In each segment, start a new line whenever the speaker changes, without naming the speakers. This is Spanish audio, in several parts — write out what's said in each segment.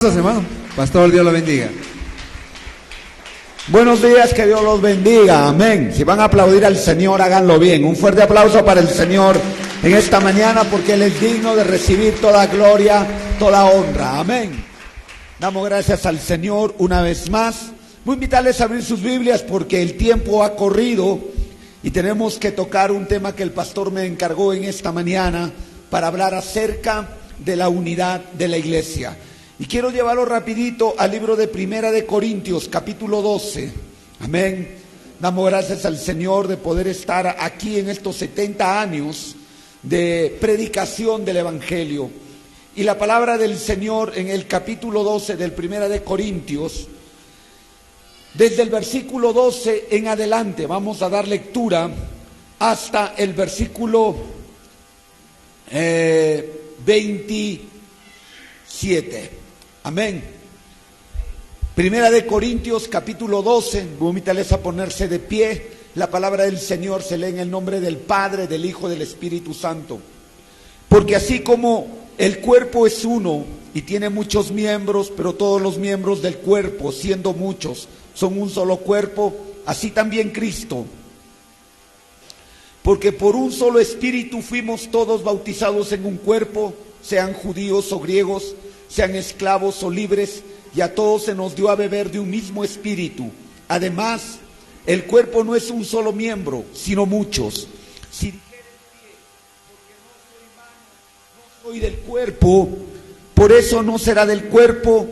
Hermano, pastor, Dios lo bendiga.
Buenos días, que Dios los bendiga, amén. Si van a aplaudir al Señor, háganlo bien. Un fuerte aplauso para el Señor en esta mañana, porque Él es digno de recibir toda gloria, toda honra, amén. Damos gracias al Señor una vez más. Voy a invitarles a abrir sus Biblias porque el tiempo ha corrido y tenemos que tocar un tema que el pastor me encargó en esta mañana para hablar acerca de la unidad de la iglesia. Y quiero llevarlo rapidito al libro de Primera de Corintios, capítulo 12. Amén. Damos gracias al Señor de poder estar aquí en estos 70 años de predicación del Evangelio. Y la palabra del Señor en el capítulo 12 del Primera de Corintios, desde el versículo 12 en adelante, vamos a dar lectura hasta el versículo 27. Amén. Primera de Corintios capítulo 12, voy a invitarles a ponerse de pie. La palabra del Señor se lee en el nombre del Padre, del Hijo y del Espíritu Santo. Porque así como el cuerpo es uno y tiene muchos miembros, pero todos los miembros del cuerpo, siendo muchos, son un solo cuerpo, así también Cristo. Porque por un solo espíritu fuimos todos bautizados en un cuerpo, sean judíos o griegos, sean esclavos o libres, y a todos se nos dio a beber de un mismo espíritu. Además, el cuerpo no es un solo miembro, sino muchos. Si dijere el pie, porque no soy mano, no soy del cuerpo, por eso no será del cuerpo.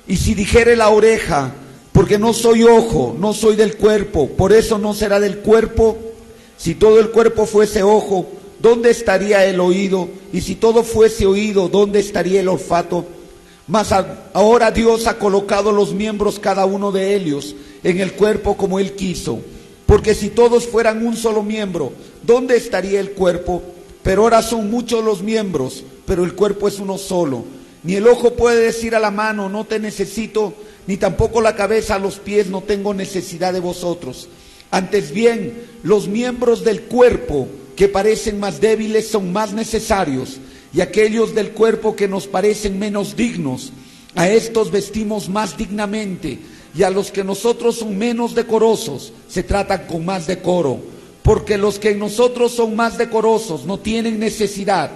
Y si dijere la oreja, porque no soy ojo, no soy del cuerpo, por eso no será del cuerpo. Si todo el cuerpo fuese ojo, ¿dónde estaría el oído? Y si todo fuese oído, ¿dónde estaría el olfato? Mas ahora Dios ha colocado los miembros, cada uno de ellos, en el cuerpo como Él quiso. Porque si todos fueran un solo miembro, ¿dónde estaría el cuerpo? Pero ahora son muchos los miembros, pero el cuerpo es uno solo. Ni el ojo puede decir a la mano, no te necesito, ni tampoco la cabeza a los pies, no tengo necesidad de vosotros. Antes bien, los miembros del cuerpo que parecen más débiles son más necesarios, y aquellos del cuerpo que nos parecen menos dignos, a estos vestimos más dignamente, y a los que nosotros son menos decorosos, se tratan con más decoro. Porque los que en nosotros son más decorosos no tienen necesidad,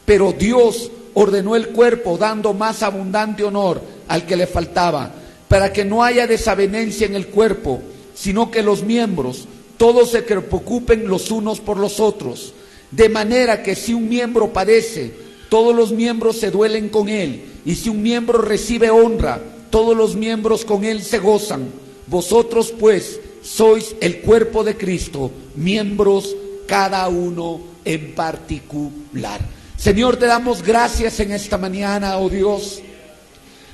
pero Dios ordenó el cuerpo dando más abundante honor al que le faltaba, para que no haya desavenencia en el cuerpo, sino que los miembros todos se preocupen los unos por los otros. De manera que si un miembro padece, todos los miembros se duelen con él, y si un miembro recibe honra, todos los miembros con él se gozan. Vosotros pues sois el cuerpo de Cristo, miembros cada uno en particular. Señor, te damos gracias en esta mañana, oh Dios.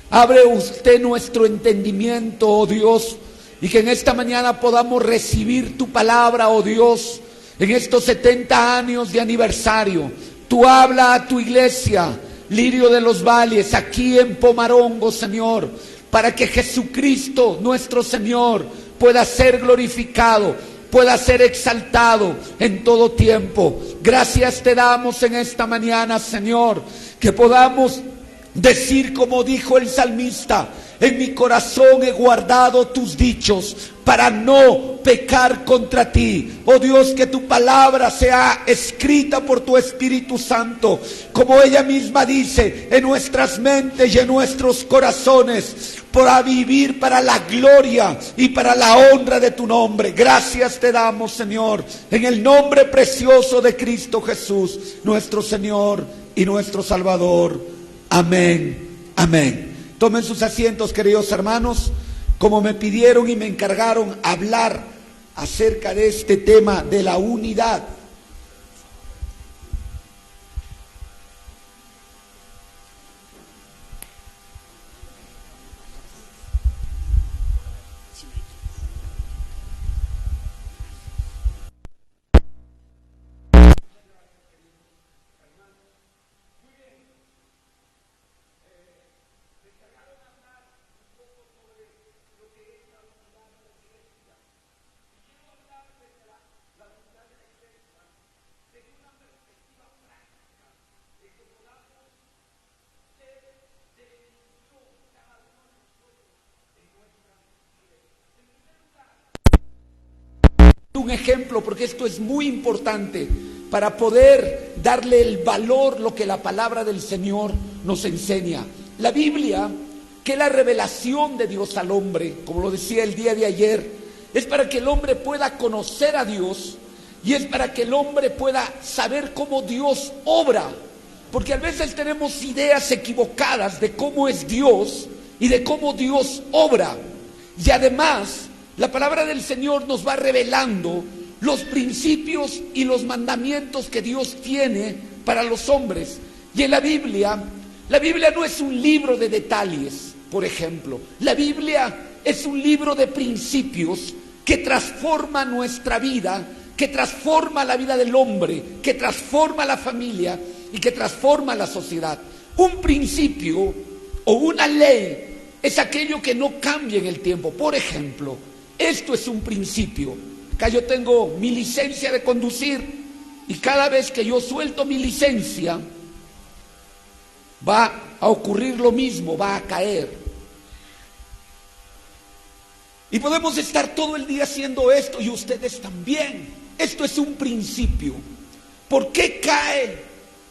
Abre usted nuestro entendimiento, oh Dios, y que en esta mañana podamos recibir tu palabra, oh Dios. En estos 70 años de aniversario, tú habla a tu iglesia, Lirio de los Valles, aquí en Pomarongo, Señor, para que Jesucristo, nuestro Señor, pueda ser glorificado, pueda ser exaltado en todo tiempo. Gracias te damos en esta mañana, Señor, que podamos decir como dijo el salmista: en mi corazón he guardado tus dichos para no pecar contra ti. Oh Dios, que tu palabra sea escrita por tu Espíritu Santo, como ella misma dice, en nuestras mentes y en nuestros corazones, para vivir para la gloria y para la honra de tu nombre. Gracias te damos, Señor, en el nombre precioso de Cristo Jesús, nuestro Señor y nuestro Salvador. Amén, amén. Tomen sus asientos, queridos hermanos. Como me pidieron y me encargaron hablar acerca de este tema de la unidad, un ejemplo, porque esto es muy importante para poder darle el valor lo que la palabra del Señor nos enseña. La Biblia, que es la revelación de Dios al hombre, como lo decía el día de ayer, es para que el hombre pueda conocer a Dios y es para que el hombre pueda saber cómo Dios obra. Porque a veces tenemos ideas equivocadas de cómo es Dios y de cómo Dios obra. Y además, la palabra del Señor nos va revelando los principios y los mandamientos que Dios tiene para los hombres. Y en la Biblia no es un libro de detalles, por ejemplo. La Biblia es un libro de principios que transforma nuestra vida, que transforma la vida del hombre, que transforma la familia y que transforma la sociedad. Un principio o una ley es aquello que no cambia en el tiempo. Por ejemplo, esto es un principio. Acá yo tengo mi licencia de conducir y cada vez que yo suelto mi licencia va a ocurrir lo mismo, va a caer. Y podemos estar todo el día haciendo esto y ustedes también. Esto es un principio. ¿Por qué cae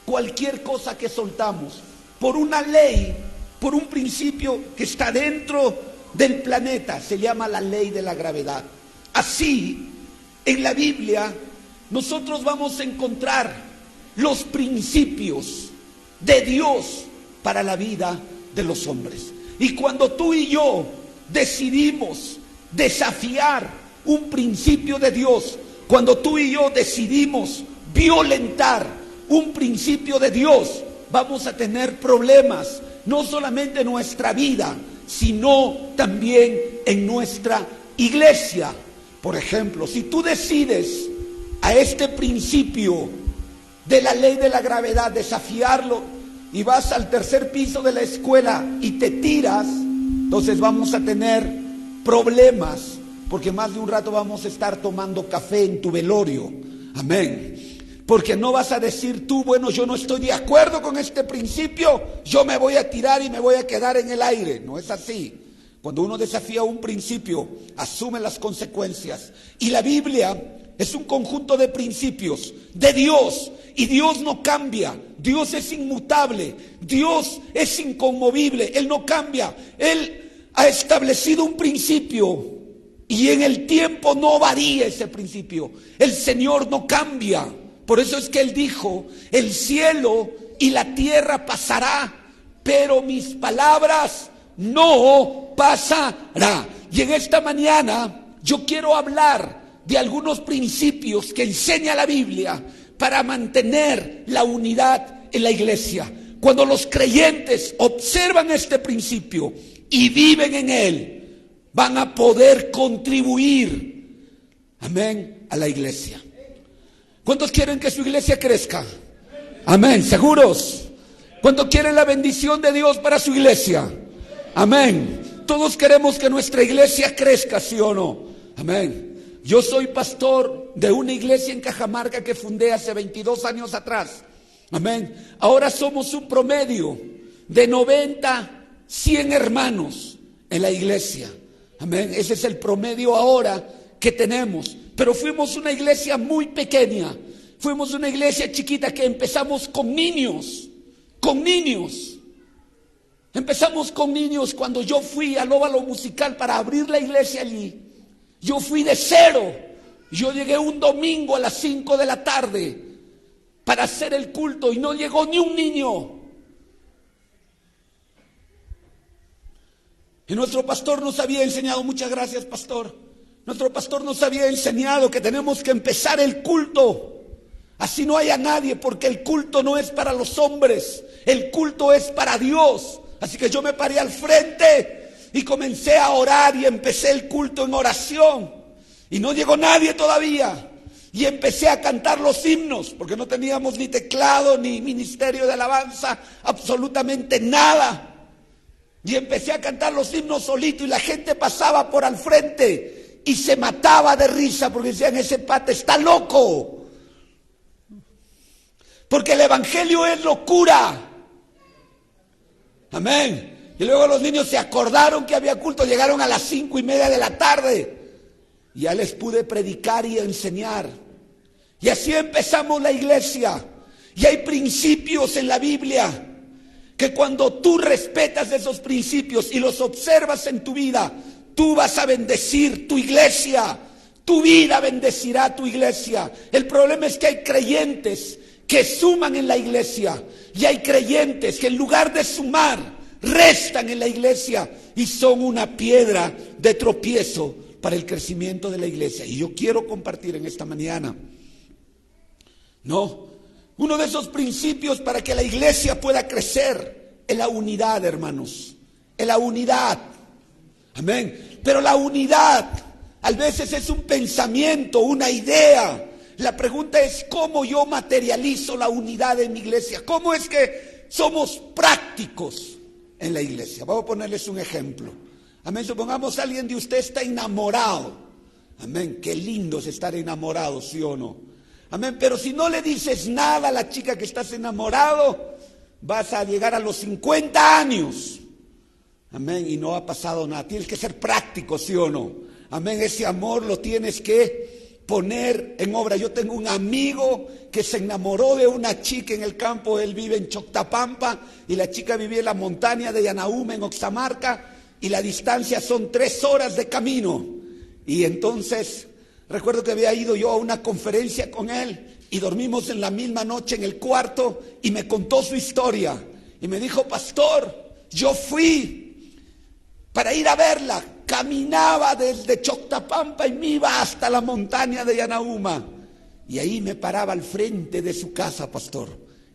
cualquier cosa que soltamos? Por una ley, por un principio que está dentro del planeta, se llama la ley de la gravedad. Así, en la Biblia, nosotros vamos a encontrar los principios de Dios para la vida de los hombres. Y cuando tú y yo decidimos desafiar un principio de Dios, cuando tú y yo decidimos violentar un principio de Dios, vamos a tener problemas, no solamente en nuestra vida, sino también en nuestra iglesia. Por ejemplo, si tú decides a este principio de la ley de la gravedad desafiarlo y vas al tercer piso de la escuela y te tiras, entonces vamos a tener problemas, porque más de un rato vamos a estar tomando café en tu velorio. Amén. Porque no vas a decir tú, bueno, yo no estoy de acuerdo con este principio, yo me voy a tirar y me voy a quedar en el aire. No es así. Cuando uno desafía un principio, asume las consecuencias. Y la Biblia es un conjunto de principios de Dios. Y Dios no cambia. Dios es inmutable. Dios es inconmovible. Él no cambia. Él ha establecido un principio. Y en el tiempo no varía ese principio. El Señor no cambia. Por eso es que Él dijo, el cielo y la tierra pasará, pero mis palabras no pasará. Y en esta mañana yo quiero hablar de algunos principios que enseña la Biblia para mantener la unidad en la iglesia. Cuando los creyentes observan este principio y viven en él, van a poder contribuir, amén, a la iglesia. ¿Cuántos quieren que su iglesia crezca? Amén, ¿seguros? ¿Cuántos quieren la bendición de Dios para su iglesia? Amén. Todos queremos que nuestra iglesia crezca, ¿sí o no? Amén. Yo soy pastor de una iglesia en Cajamarca que fundé hace 22 años atrás. Amén. Ahora somos un promedio de 90, 100 hermanos en la iglesia. Amén. Ese es el promedio ahora que tenemos. Pero fuimos una iglesia muy pequeña. Fuimos una iglesia chiquita que empezamos con niños. Con niños. Empezamos con niños. Cuando yo fui al óvalo musical para abrir la iglesia allí, yo fui de cero. Yo llegué un domingo a las 5 de la tarde para hacer el culto y no llegó ni un niño. Y nuestro pastor nos había enseñado, muchas gracias, pastor. Nuestro pastor nos había enseñado que tenemos que empezar el culto. Así no haya nadie, porque el culto no es para los hombres, el culto es para Dios. Así que yo me paré al frente y comencé a orar y empecé el culto en oración. Y no llegó nadie todavía. Y empecé a cantar los himnos, porque no teníamos ni teclado, ni ministerio de alabanza, absolutamente nada. Y empecé a cantar los himnos solito y la gente pasaba por al frente y se mataba de risa porque decían, ese pata está loco. Porque el evangelio es locura. Amén. Y luego los niños se acordaron que había culto, llegaron a las 5:30 de la tarde. Ya les pude predicar y enseñar. Y así empezamos la iglesia. Y hay principios en la Biblia que cuando tú respetas esos principios y los observas en tu vida, tú vas a bendecir tu iglesia. Tu vida bendecirá tu iglesia. El problema es que hay creyentes que suman en la iglesia y hay creyentes que en lugar de sumar, restan en la iglesia y son una piedra de tropiezo para el crecimiento de la iglesia. Y yo quiero compartir en esta mañana, uno de esos principios para que la iglesia pueda crecer es la unidad, hermanos. Es la unidad. Amén. Pero la unidad a veces es un pensamiento, una idea. La pregunta es cómo yo materializo la unidad en mi iglesia. ¿Cómo es que somos prácticos en la iglesia? Vamos a ponerles un ejemplo. Amén. Supongamos alguien de usted está enamorado. Amén. Qué lindo es estar enamorado, ¿sí o no? Amén. Pero si no le dices nada a la chica que estás enamorado, vas a llegar a los 50 años. Amén. Y no ha pasado nada. Tienes que ser práctico, ¿sí o no? Amén. Ese amor lo tienes que poner en obra. Yo tengo un amigo que se enamoró de una chica en el campo. Él vive en Choctapampa y la chica vivía en la montaña de Yanaúma, en Oxamarca, y la distancia son 3 horas de camino. Y entonces recuerdo que había ido yo a una conferencia con él y dormimos en la misma noche en el cuarto y me contó su historia y me dijo: pastor, yo fui para ir a verla, caminaba desde Choctapampa y me iba hasta la montaña de Yanaúma y ahí me paraba al frente de su casa, pastor.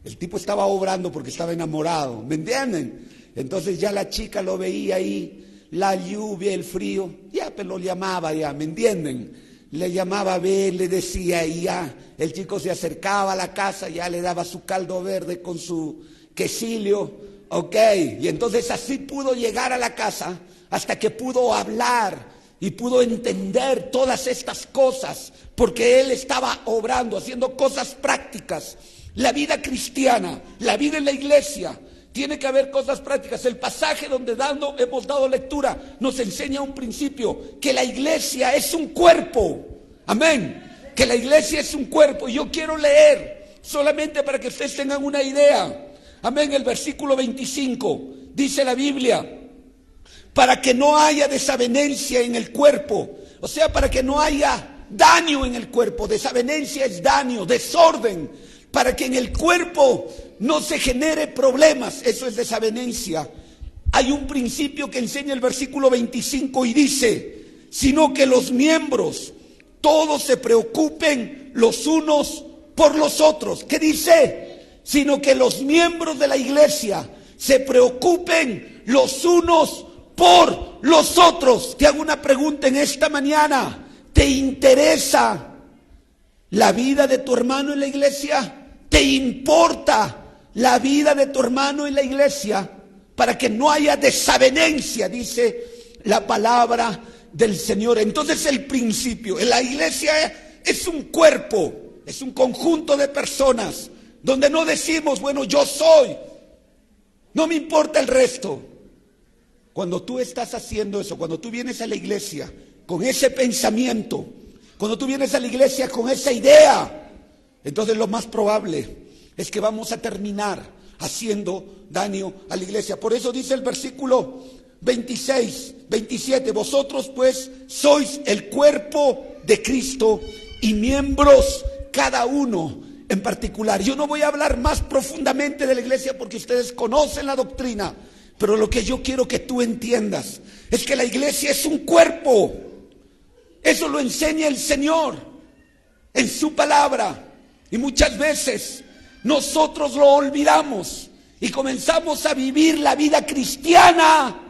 El tipo estaba obrando porque estaba enamorado, ¿me entienden? Entonces ya la chica lo veía ahí, la lluvia, el frío, ya pues lo llamaba, ya, ¿me entienden? Le llamaba a ver, le decía y ya, el chico se acercaba a la casa, ya le daba su caldo verde con su quesillo, ok, y entonces así pudo llegar a la casa hasta que pudo hablar y pudo entender todas estas cosas, porque él estaba obrando, haciendo cosas prácticas. La vida cristiana, la vida en la iglesia, tiene que haber cosas prácticas. El pasaje donde hemos dado lectura nos enseña un principio, que la iglesia es un cuerpo. Amén. Que la iglesia es un cuerpo. Y yo quiero leer solamente para que ustedes tengan una idea. Amén. El versículo 25 dice la Biblia: para que no haya desavenencia en el cuerpo. O sea, para que no haya daño en el cuerpo. Desavenencia es daño, desorden. Para que en el cuerpo no se genere problemas, eso es desavenencia. Hay un principio que enseña el versículo 25 y dice: sino que los miembros todos se preocupen los unos por los otros. ¿Qué dice? Sino que los miembros de la iglesia se preocupen los unos por los otros. Te hago una pregunta en esta mañana: ¿te interesa la vida de tu hermano en la iglesia? ¿Te importa la vida de tu hermano en la iglesia? Para que no haya desavenencia, dice la palabra del Señor. Entonces el principio, la iglesia es un cuerpo, es un conjunto de personas, donde no decimos, bueno, yo soy, no me importa el resto. Cuando tú estás haciendo eso, cuando tú vienes a la iglesia con ese pensamiento, cuando tú vienes a la iglesia con esa idea, entonces lo más probable es que vamos a terminar haciendo daño a la iglesia. Por eso dice el versículo 26, 27, vosotros pues sois el cuerpo de Cristo y miembros cada uno en particular. Yo no voy a hablar más profundamente de la iglesia porque ustedes conocen la doctrina, pero lo que yo quiero que tú entiendas es que la iglesia es un cuerpo. Eso lo enseña el Señor en su palabra. Y muchas veces nosotros lo olvidamos y comenzamos a vivir la vida cristiana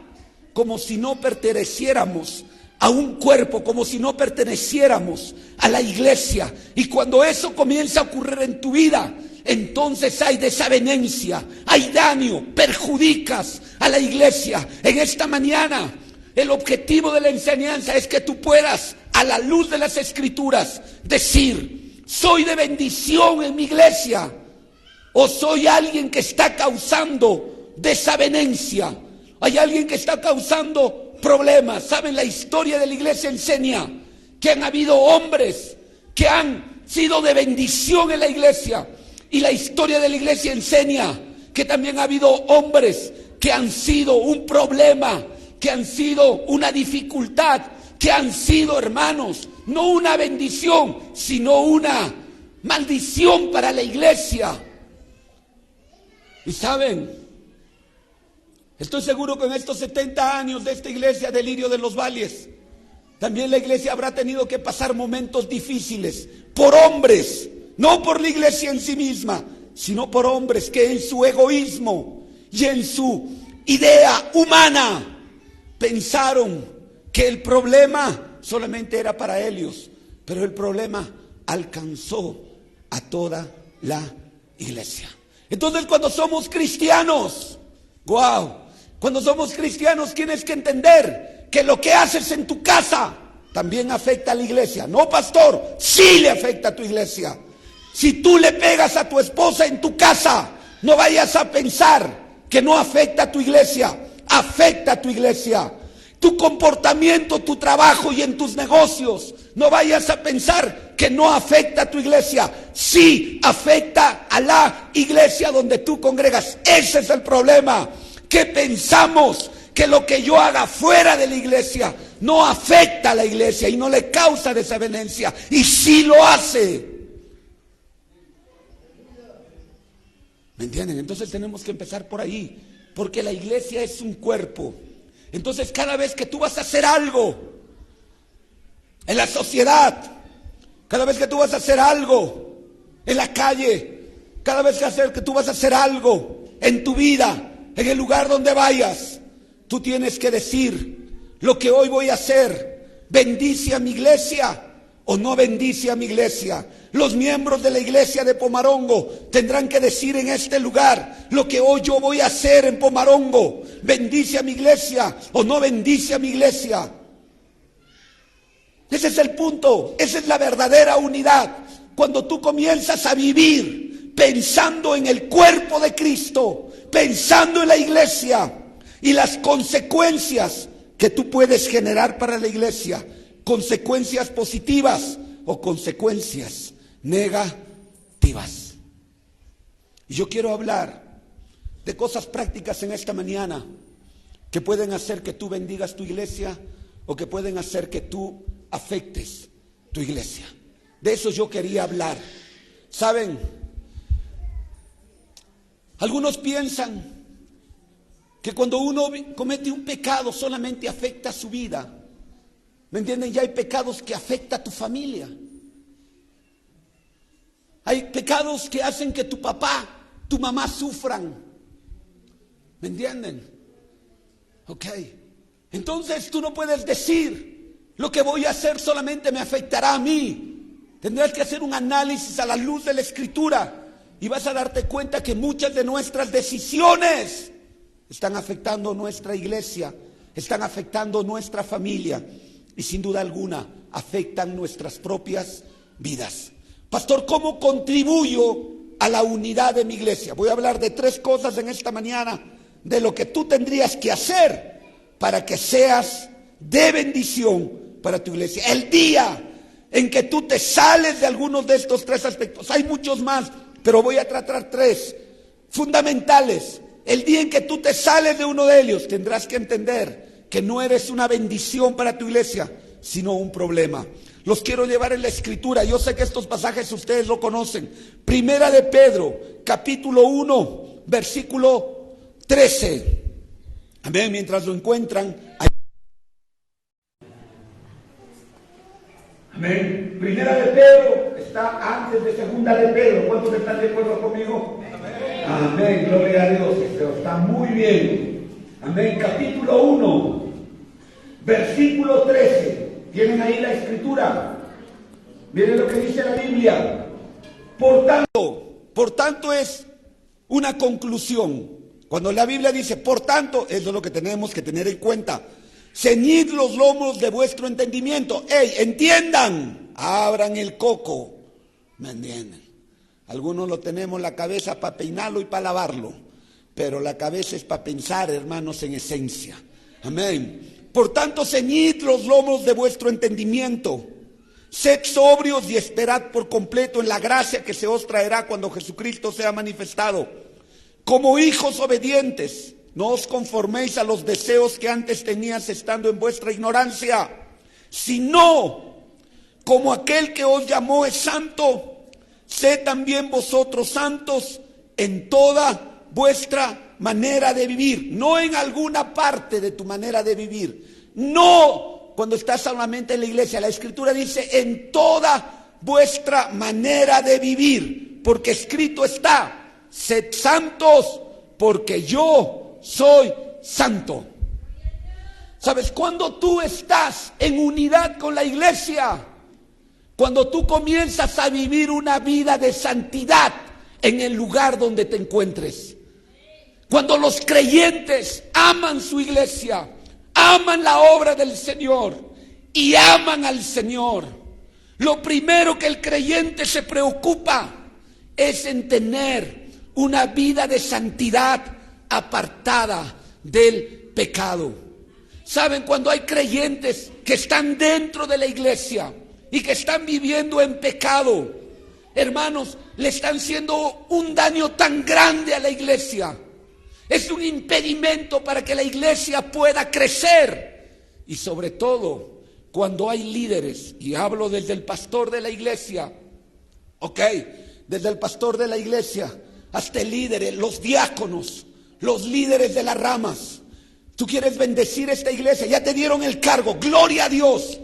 como si no perteneciéramos a un cuerpo, como si no perteneciéramos a la iglesia. Y cuando eso comienza a ocurrir en tu vida, entonces hay desavenencia, hay daño, perjudicas a la iglesia. En esta mañana, el objetivo de la enseñanza es que tú puedas, a la luz de las Escrituras, decir: ¿soy de bendición en mi iglesia? ¿O soy alguien que está causando desavenencia? ¿Hay alguien que está causando problemas? ¿Saben? La historia de la iglesia enseña que han habido hombres que han sido de bendición en la iglesia. Y la historia de la iglesia enseña que también ha habido hombres que han sido un problema, que han sido una dificultad, que han sido, hermanos, no una bendición, sino una maldición para la iglesia. Y saben, estoy seguro que en estos 70 años de esta iglesia de Lirio de los Valles, también la iglesia habrá tenido que pasar momentos difíciles por hombres, no por la iglesia en sí misma, sino por hombres que en su egoísmo y en su idea humana pensaron que el problema solamente era para ellos, pero el problema alcanzó a toda la iglesia. Entonces, cuando somos cristianos, cuando somos cristianos tienes que entender que lo que haces en tu casa también afecta a la iglesia. No, pastor, sí le afecta a tu iglesia. Si tú le pegas a tu esposa en tu casa, no vayas a pensar que no afecta a tu iglesia. Afecta a tu iglesia. Tu comportamiento, tu trabajo y en tus negocios, no vayas a pensar que no afecta a tu iglesia. Sí afecta a la iglesia donde tú congregas. Ese es el problema, que pensamos que lo que yo haga fuera de la iglesia no afecta a la iglesia y no le causa desavenencia, y sí lo hace. ¿Me entienden? Entonces tenemos que empezar por ahí, porque la iglesia es un cuerpo. Entonces, cada vez que tú vas a hacer algo en la sociedad, cada vez que tú vas a hacer algo en la calle, cada vez que tú vas a hacer algo en tu vida, en el lugar donde vayas, tú tienes que decir: lo que hoy voy a hacer, ¿bendice a mi iglesia o no bendice a mi iglesia? Los miembros de la iglesia de Pomarongo tendrán que decir en este lugar: lo que hoy yo voy a hacer en Pomarongo, ¿bendice a mi iglesia o no bendice a mi iglesia? Ese es el punto, esa es la verdadera unidad. Cuando tú comienzas a vivir pensando en el cuerpo de Cristo, pensando en la iglesia y las consecuencias que tú puedes generar para la iglesia, consecuencias positivas o consecuencias negativas. Y yo quiero hablar de cosas prácticas en esta mañana que pueden hacer que tú bendigas tu iglesia o que pueden hacer que tú afectes tu iglesia. De eso yo quería hablar. ¿Saben? Algunos piensan que cuando uno comete un pecado solamente afecta su vida. ¿Me entienden? Ya hay pecados que afectan a tu familia. Hay pecados que hacen que tu papá, tu mamá sufran. ¿Me entienden? Ok. Entonces tú no puedes decir: lo que voy a hacer solamente me afectará a mí. Tendrás que hacer un análisis a la luz de la Escritura y vas a darte cuenta que muchas de nuestras decisiones están afectando nuestra iglesia, están afectando nuestra familia y sin duda alguna afectan nuestras propias vidas. Pastor, ¿cómo contribuyo a la unidad de mi iglesia? Voy a hablar de 3 cosas en esta mañana de lo que tú tendrías que hacer para que seas de bendición para tu iglesia. El día en que tú te sales de algunos de estos 3 aspectos, hay muchos más, pero voy a tratar 3 fundamentales. El día en que tú te sales de uno de ellos, tendrás que entender que no eres una bendición para tu iglesia, sino un problema. Los quiero llevar en la Escritura. Yo sé que estos pasajes ustedes lo conocen. Primera de Pedro, capítulo 1, versículo 13. Amén, mientras lo encuentran. Amén. Primera de Pedro está antes de segunda de Pedro. ¿Cuántos están de acuerdo conmigo? Amén. Amén, gloria a Dios. Esto está muy bien. Amén, capítulo 1, versículo 13. ¿Tienen ahí la Escritura? Miren lo que dice la Biblia. Por tanto es una conclusión. Cuando la Biblia dice por tanto, eso es lo que tenemos que tener en cuenta. Ceñid los lomos de vuestro entendimiento. Entiendan, abran el coco. ¿Me entienden? Algunos lo tenemos en la cabeza para peinarlo y para lavarlo, pero la cabeza es para pensar, hermanos, en esencia. Amén. Por tanto, ceñid los lomos de vuestro entendimiento Sed sobrios y esperad por completo en la gracia que se os traerá cuando Jesucristo sea manifestado. Como hijos obedientes, no os conforméis a los deseos que antes tenías estando en vuestra ignorancia, sino como aquel que os llamó es santo, sed también vosotros santos en toda vuestra manera de vivir. No en alguna parte de tu manera de vivir. No cuando estás solamente en la iglesia. La Escritura dice en toda vuestra manera de vivir. Porque escrito está, sed santos porque yo soy santo. ¿Sabes? Cuando tú estás en unidad con la iglesia, cuando tú comienzas a vivir una vida de santidad en el lugar donde te encuentres, cuando los creyentes aman su iglesia, aman la obra del Señor y aman al Señor, lo primero que el creyente se preocupa es en tener una vida de santidad apartada del pecado. ¿Saben? Cuando hay creyentes que están dentro de la iglesia y que están viviendo en pecado, hermanos, le están haciendo un daño tan grande a la iglesia. Es un impedimento para que la iglesia pueda crecer. Y sobre todo, cuando hay líderes, y hablo desde el pastor de la iglesia, desde el pastor de la iglesia hasta el líder, los diáconos, los líderes de las ramas. Tú quieres bendecir esta iglesia, ya te dieron el cargo, gloria a Dios.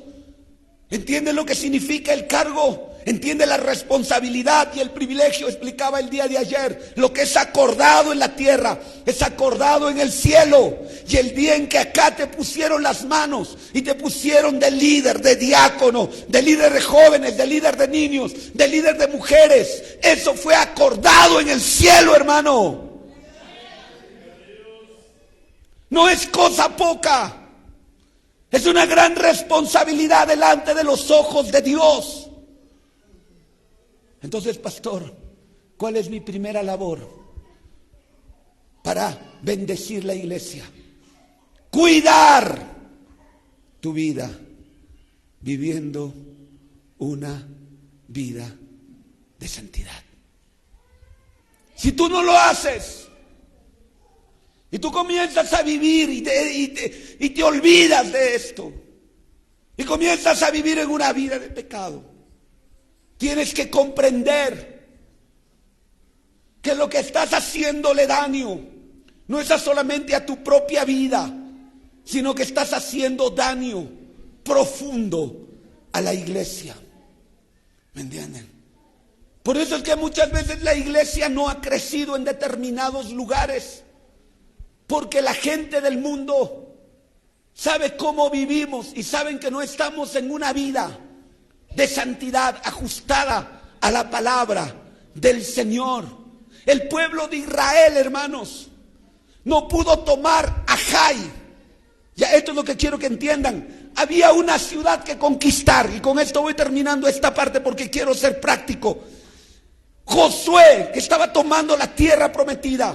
¿Entiendes lo que significa el cargo? ¿Entiendes la responsabilidad y el privilegio? Explicaba el día de ayer, lo que es acordado en la tierra, es acordado en el cielo. Y el día en que acá te pusieron las manos y te pusieron de líder, de diácono, de líder de jóvenes, de líder de niños, de líder de mujeres, eso fue acordado en el cielo, hermano. No es cosa poca. Es una gran responsabilidad delante de los ojos de Dios. Entonces, pastor, ¿cuál es mi primera labor para bendecir la iglesia? Cuidar tu vida, viviendo una vida de santidad. Si tú no lo haces, y tú comienzas a vivir y te olvidas de esto, y comienzas a vivir en una vida de pecado, tienes que comprender que lo que estás haciéndole daño no es solamente a tu propia vida, sino que estás haciendo daño profundo a la iglesia. ¿Me entienden? Por eso es que muchas veces la iglesia no ha crecido en determinados lugares, porque la gente del mundo sabe cómo vivimos y saben que no estamos en una vida de santidad ajustada a la palabra del Señor. El pueblo de Israel, hermanos, no pudo tomar a Jai. Ya esto es lo que quiero que entiendan. Había una ciudad que conquistar, y con esto voy terminando esta parte porque quiero ser práctico. Josué, que estaba tomando la tierra prometida,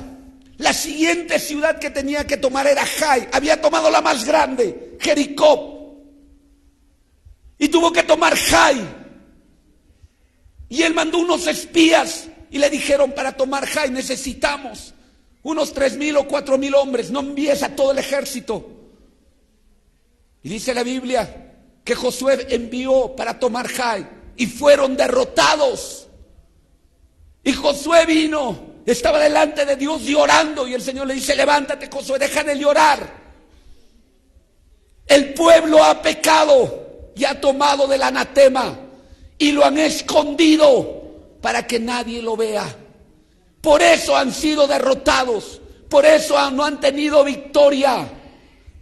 la siguiente ciudad que tenía que tomar era Jai. Había tomado la más grande, Jericó, y tuvo que tomar Jai. Y él mandó unos espías y le dijeron: para tomar Jai necesitamos unos 3,000 o 4,000 hombres, no envíes a todo el ejército. Y dice la Biblia que Josué envió para tomar Jai y fueron derrotados. Y Josué vino, estaba delante de Dios llorando, y el Señor le dice: levántate, Josué, deja de llorar. El pueblo ha pecado y ha tomado del anatema y lo han escondido para que nadie lo vea. Por eso han sido derrotados, por eso no han tenido victoria,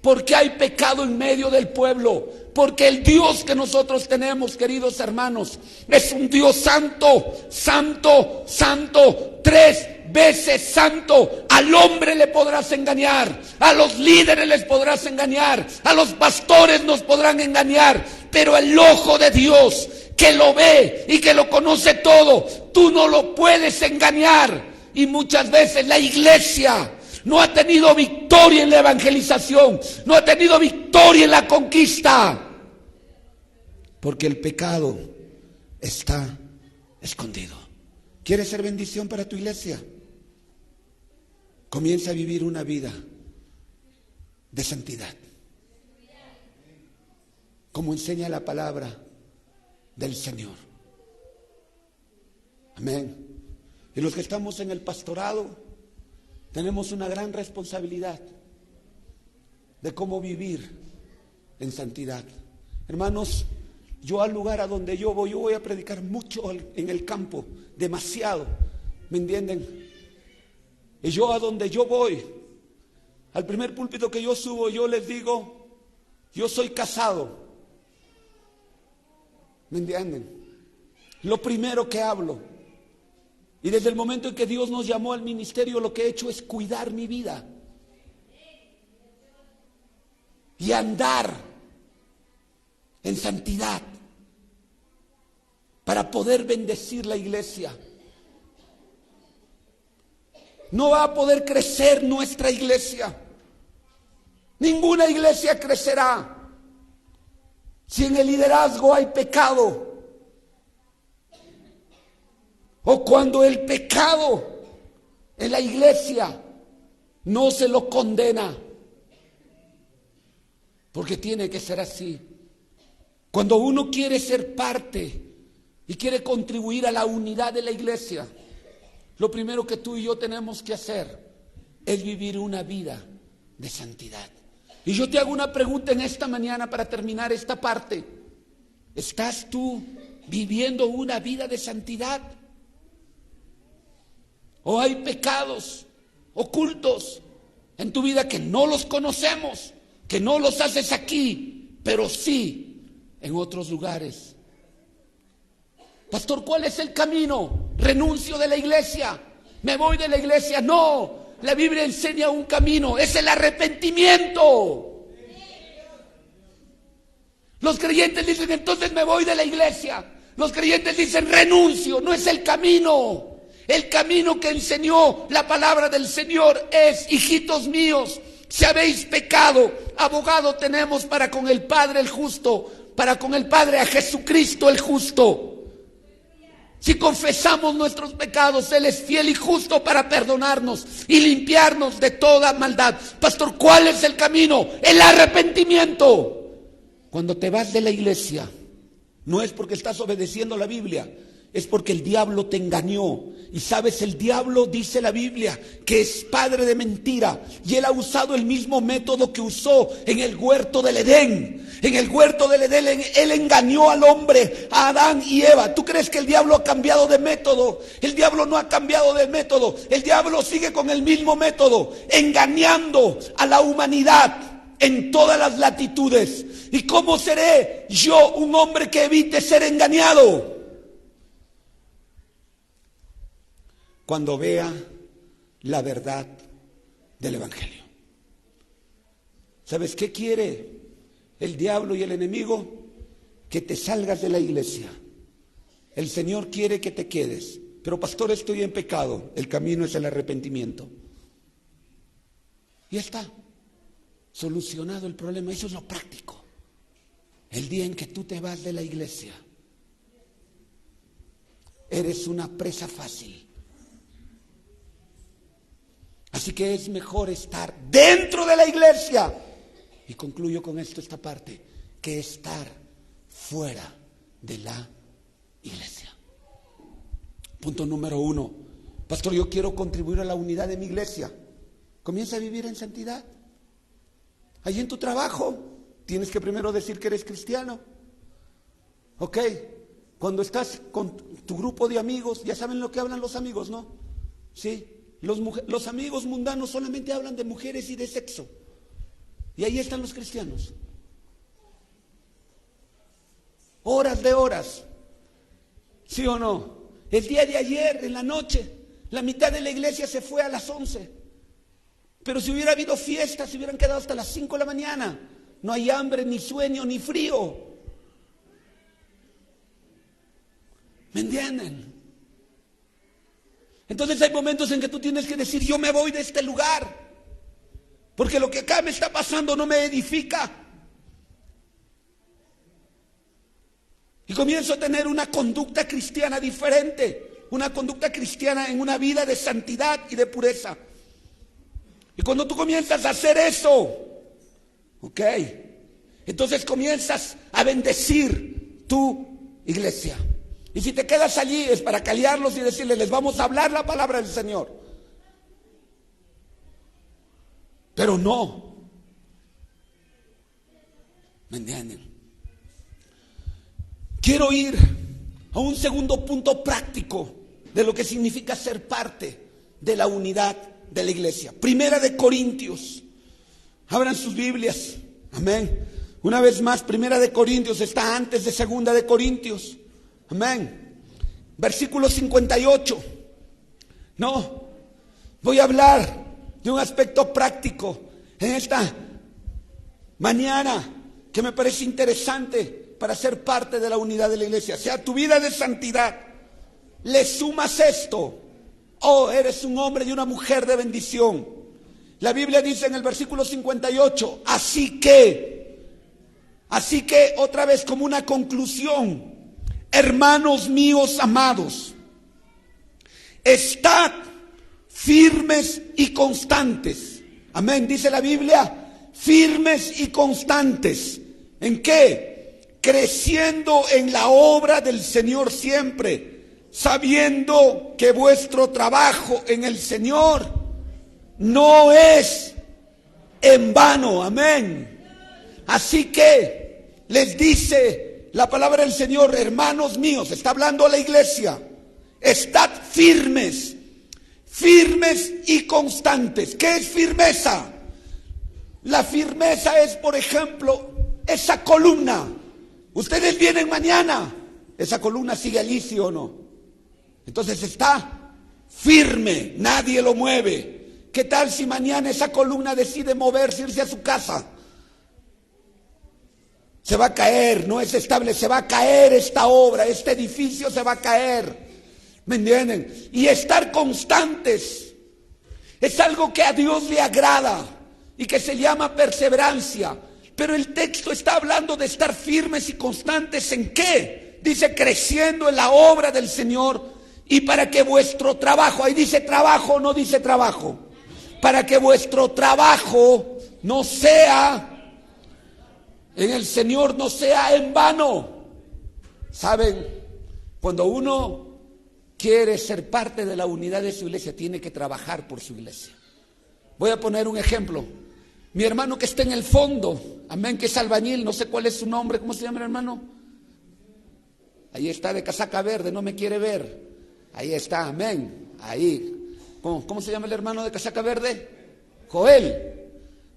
porque hay pecado en medio del pueblo. Porque el Dios que nosotros tenemos, queridos hermanos, es un Dios santo, santo, santo, 3 veces santo. Al hombre le podrás engañar, a los líderes les podrás engañar, a los pastores nos podrán engañar, pero el ojo de Dios, que lo ve y que lo conoce todo, tú no lo puedes engañar. Y muchas veces la iglesia no ha tenido victoria en la evangelización, no ha tenido victoria en la conquista, porque el pecado está escondido. ¿Quieres ser bendición para tu iglesia? Comienza a vivir una vida de santidad, como enseña la palabra del Señor. Amén. Y los que estamos en el pastorado tenemos una gran responsabilidad de cómo vivir en santidad. Hermanos, yo al lugar a donde yo voy a predicar mucho en el campo, demasiado, ¿me entienden? Y yo a donde yo voy, al primer púlpito que yo subo, yo les digo, yo soy casado, ¿me entienden? Lo primero que hablo, y desde el momento en que Dios nos llamó al ministerio, lo que he hecho es cuidar mi vida y andar en santidad para poder bendecir la iglesia. No va a poder crecer nuestra iglesia. Ninguna iglesia crecerá si en el liderazgo hay pecado, o cuando el pecado en la iglesia no se lo condena, porque tiene que ser así. Cuando uno quiere ser parte y quiere contribuir a la unidad de la iglesia, lo primero que tú y yo tenemos que hacer es vivir una vida de santidad. Y yo te hago una pregunta en esta mañana para terminar esta parte. ¿Estás tú viviendo una vida de santidad? ¿O hay pecados ocultos en tu vida que no los conocemos, que no los haces aquí, pero sí en otros lugares? Pastor, ¿cuál es el camino? ¿Renuncio de la iglesia? ¿Me voy de la iglesia? No, la Biblia enseña un camino, es el arrepentimiento. Los creyentes dicen, entonces me voy de la iglesia. Los creyentes dicen, renuncio. No es el camino. El camino que enseñó la palabra del Señor es, hijitos míos, si habéis pecado, abogado tenemos para con el Padre el justo, para con el Padre a Jesucristo el justo. Si confesamos nuestros pecados, Él es fiel y justo para perdonarnos y limpiarnos de toda maldad. Pastor, ¿cuál es el camino? El arrepentimiento. Cuando te vas de la iglesia, no es porque estás obedeciendo la Biblia, es porque el diablo te engañó. Y sabes, el diablo, dice la Biblia, que es padre de mentira. Y él ha usado el mismo método que usó en el huerto del Edén. En el huerto del Edén, él engañó al hombre, a Adán y Eva. ¿Tú crees que el diablo ha cambiado de método? El diablo no ha cambiado de método. El diablo sigue con el mismo método, engañando a la humanidad en todas las latitudes. ¿Y cómo seré yo un hombre que evite ser engañado? Cuando vea la verdad del Evangelio. ¿Sabes qué quiere el diablo y el enemigo? Que te salgas de la iglesia. El Señor quiere que te quedes. Pero pastor, estoy en pecado. El camino es el arrepentimiento. Y está solucionado el problema. Eso es lo práctico. El día en que tú te vas de la iglesia, eres una presa fácil. Así que es mejor estar dentro de la iglesia, y concluyo con esto esta parte, que estar fuera de la iglesia. Punto número 1. Pastor, yo quiero contribuir a la unidad de mi iglesia. Comienza a vivir en santidad. Allí en tu trabajo tienes que primero decir que eres cristiano. Ok, cuando estás con tu grupo de amigos, ya saben lo que hablan los amigos, ¿no? Sí. Los amigos mundanos solamente hablan de mujeres y de sexo. Y ahí están los cristianos. Horas de horas. ¿Sí o no? El día de ayer, en la noche, la mitad de la iglesia se fue a las 11. Pero si hubiera habido fiesta, se hubieran quedado hasta las 5 de la mañana. No hay hambre, ni sueño, ni frío. ¿Me entienden? Entonces hay momentos en que tú tienes que decir, yo me voy de este lugar, porque lo que acá me está pasando no me edifica. Y comienzo a tener una conducta cristiana diferente, una conducta cristiana en una vida de santidad y de pureza. Y cuando tú comienzas a hacer eso, ok, entonces comienzas a bendecir tu iglesia. Y si te quedas allí es para callarlos y decirles, les vamos a hablar la palabra del Señor. Pero no. ¿Me entienden? Quiero ir a un segundo punto práctico de lo que significa ser parte de la unidad de la iglesia. Primera de Corintios. Abran sus Biblias. Amén. Una vez más, Primera de Corintios está antes de Segunda de Corintios. Amén. Versículo 58. No, voy a hablar de un aspecto práctico en esta mañana que me parece interesante para ser parte de la unidad de la iglesia. Si a tu vida de santidad le sumas esto, oh, eres un hombre y una mujer de bendición. La Biblia dice en el versículo 58, así que, otra vez como una conclusión, hermanos míos amados, estad firmes y constantes. Amén, dice la Biblia, firmes y constantes. ¿En qué? Creciendo en la obra del Señor siempre, sabiendo que vuestro trabajo en el Señor no es en vano. Amén. Así que les dice la palabra del Señor, hermanos míos, está hablando a la iglesia, estad firmes, firmes y constantes. ¿Qué es firmeza? La firmeza es, por ejemplo, esa columna. Ustedes vienen mañana, esa columna sigue allí, ¿sí o no? Entonces está firme, nadie lo mueve. ¿Qué tal si mañana esa columna decide moverse, irse a su casa? Se va a caer, no es estable, se va a caer esta obra, este edificio se va a caer. ¿Me entienden? Y estar constantes es algo que a Dios le agrada y que se llama perseverancia. Pero el texto está hablando de estar firmes y constantes. ¿En qué? Dice creciendo en la obra del Señor y para que vuestro trabajo, ahí dice trabajo, no dice trabajo, para que vuestro trabajo no sea en el Señor, no sea en vano. ¿Saben? Cuando uno quiere ser parte de la unidad de su iglesia, tiene que trabajar por su iglesia. Voy a poner un ejemplo. Mi hermano que está en el fondo, amén, que es albañil, no sé cuál es su nombre, ¿cómo se llama el hermano? Ahí está de casaca verde, no me quiere ver. Ahí está, amén, ahí. ¿Cómo se llama el hermano de casaca verde? Joel.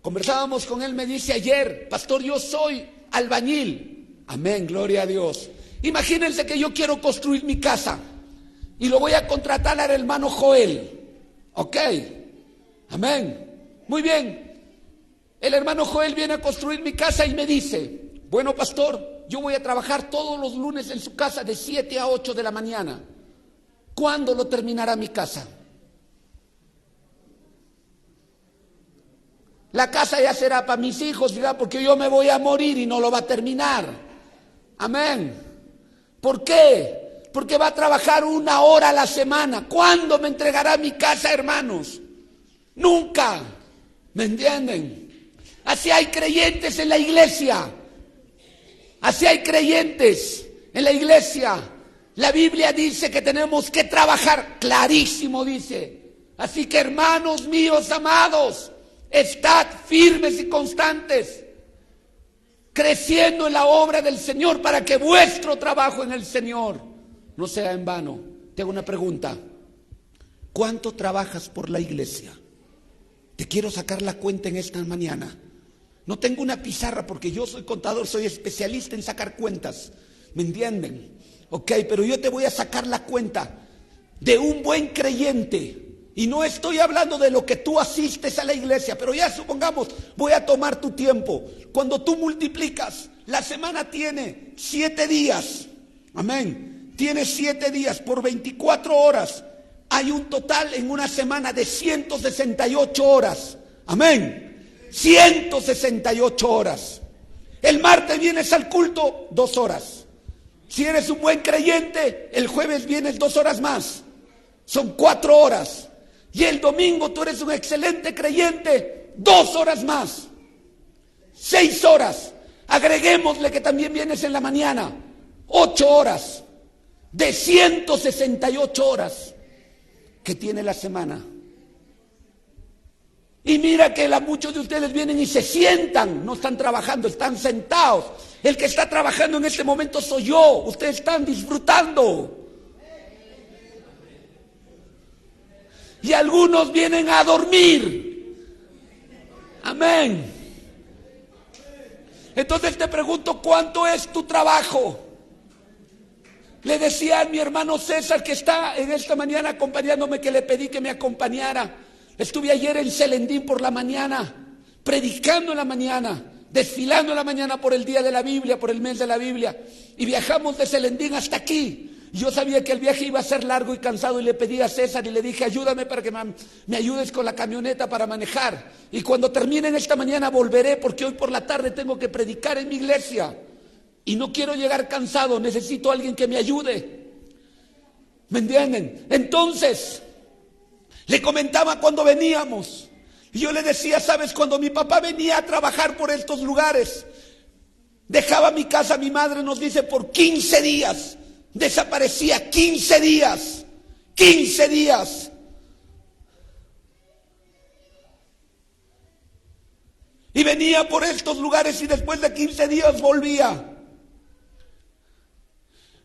Conversábamos con él, me dice ayer, pastor, yo soy albañil. Amén, gloria a Dios. Imagínense que yo quiero construir mi casa y lo voy a contratar al hermano Joel. Ok, amén, muy bien. El hermano Joel viene a construir mi casa y me dice, bueno, pastor, yo voy a trabajar todos los lunes en su casa de 7 a 8 de la mañana. ¿Cuándo lo terminará mi casa? La casa ya será para mis hijos, ¿verdad? Porque yo me voy a morir y no lo va a terminar. Amén. ¿Por qué? Porque va a trabajar 1 hora a la semana. ¿Cuándo me entregará mi casa, hermanos? Nunca. ¿Me entienden? Así hay creyentes en la iglesia. Así hay creyentes en la iglesia. La Biblia dice que tenemos que trabajar, clarísimo dice. Así que hermanos míos amados, estad firmes y constantes, creciendo en la obra del Señor para que vuestro trabajo en el Señor no sea en vano. Te hago una pregunta. ¿Cuánto trabajas por la iglesia? Te quiero sacar la cuenta en esta mañana. No tengo una pizarra porque yo soy contador, soy especialista en sacar cuentas. ¿Me entienden? Ok, pero yo te voy a sacar la cuenta de un buen creyente. Y no estoy hablando de lo que tú asistes a la iglesia, pero ya supongamos, voy a tomar tu tiempo. Cuando tú multiplicas, la semana tiene 7 días. Amén. Tiene 7 días por 24 horas. Hay un total en una semana de 168 horas. Amén. 168 horas. El martes vienes al culto, 2 horas. Si eres un buen creyente, el jueves vienes 2 horas más. Son 4 horas. Y el domingo tú eres un excelente creyente, 2 horas más. 6 horas. Agreguémosle que también vienes en la mañana. 8 horas. De 168 horas que tiene la semana. Y mira que muchos de ustedes vienen y se sientan, no están trabajando, están sentados. El que está trabajando en este momento soy yo, ustedes están disfrutando. Y algunos vienen a dormir. Amén. Entonces te pregunto, ¿cuánto es tu trabajo? Le decía a mi hermano César, que está en esta mañana acompañándome, que le pedí que me acompañara. Estuve ayer en Celendín por la mañana, predicando en la mañana, desfilando en la mañana por el día de la Biblia, por el mes de la Biblia. Y viajamos de Celendín hasta aquí. Yo sabía que el viaje iba a ser largo y cansado y le pedí a César y le dije, ayúdame para que me ayudes con la camioneta para manejar. Y cuando terminen esta mañana volveré, porque hoy por la tarde tengo que predicar en mi iglesia. Y no quiero llegar cansado, necesito a alguien que me ayude. ¿Me entienden? Entonces, le comentaba cuando veníamos. Y yo le decía, ¿sabes? Cuando mi papá venía a trabajar por estos lugares, dejaba mi casa, mi madre nos dice, por 15 días. Desaparecía 15 días. 15 días. Y venía por estos lugares y después de 15 días volvía.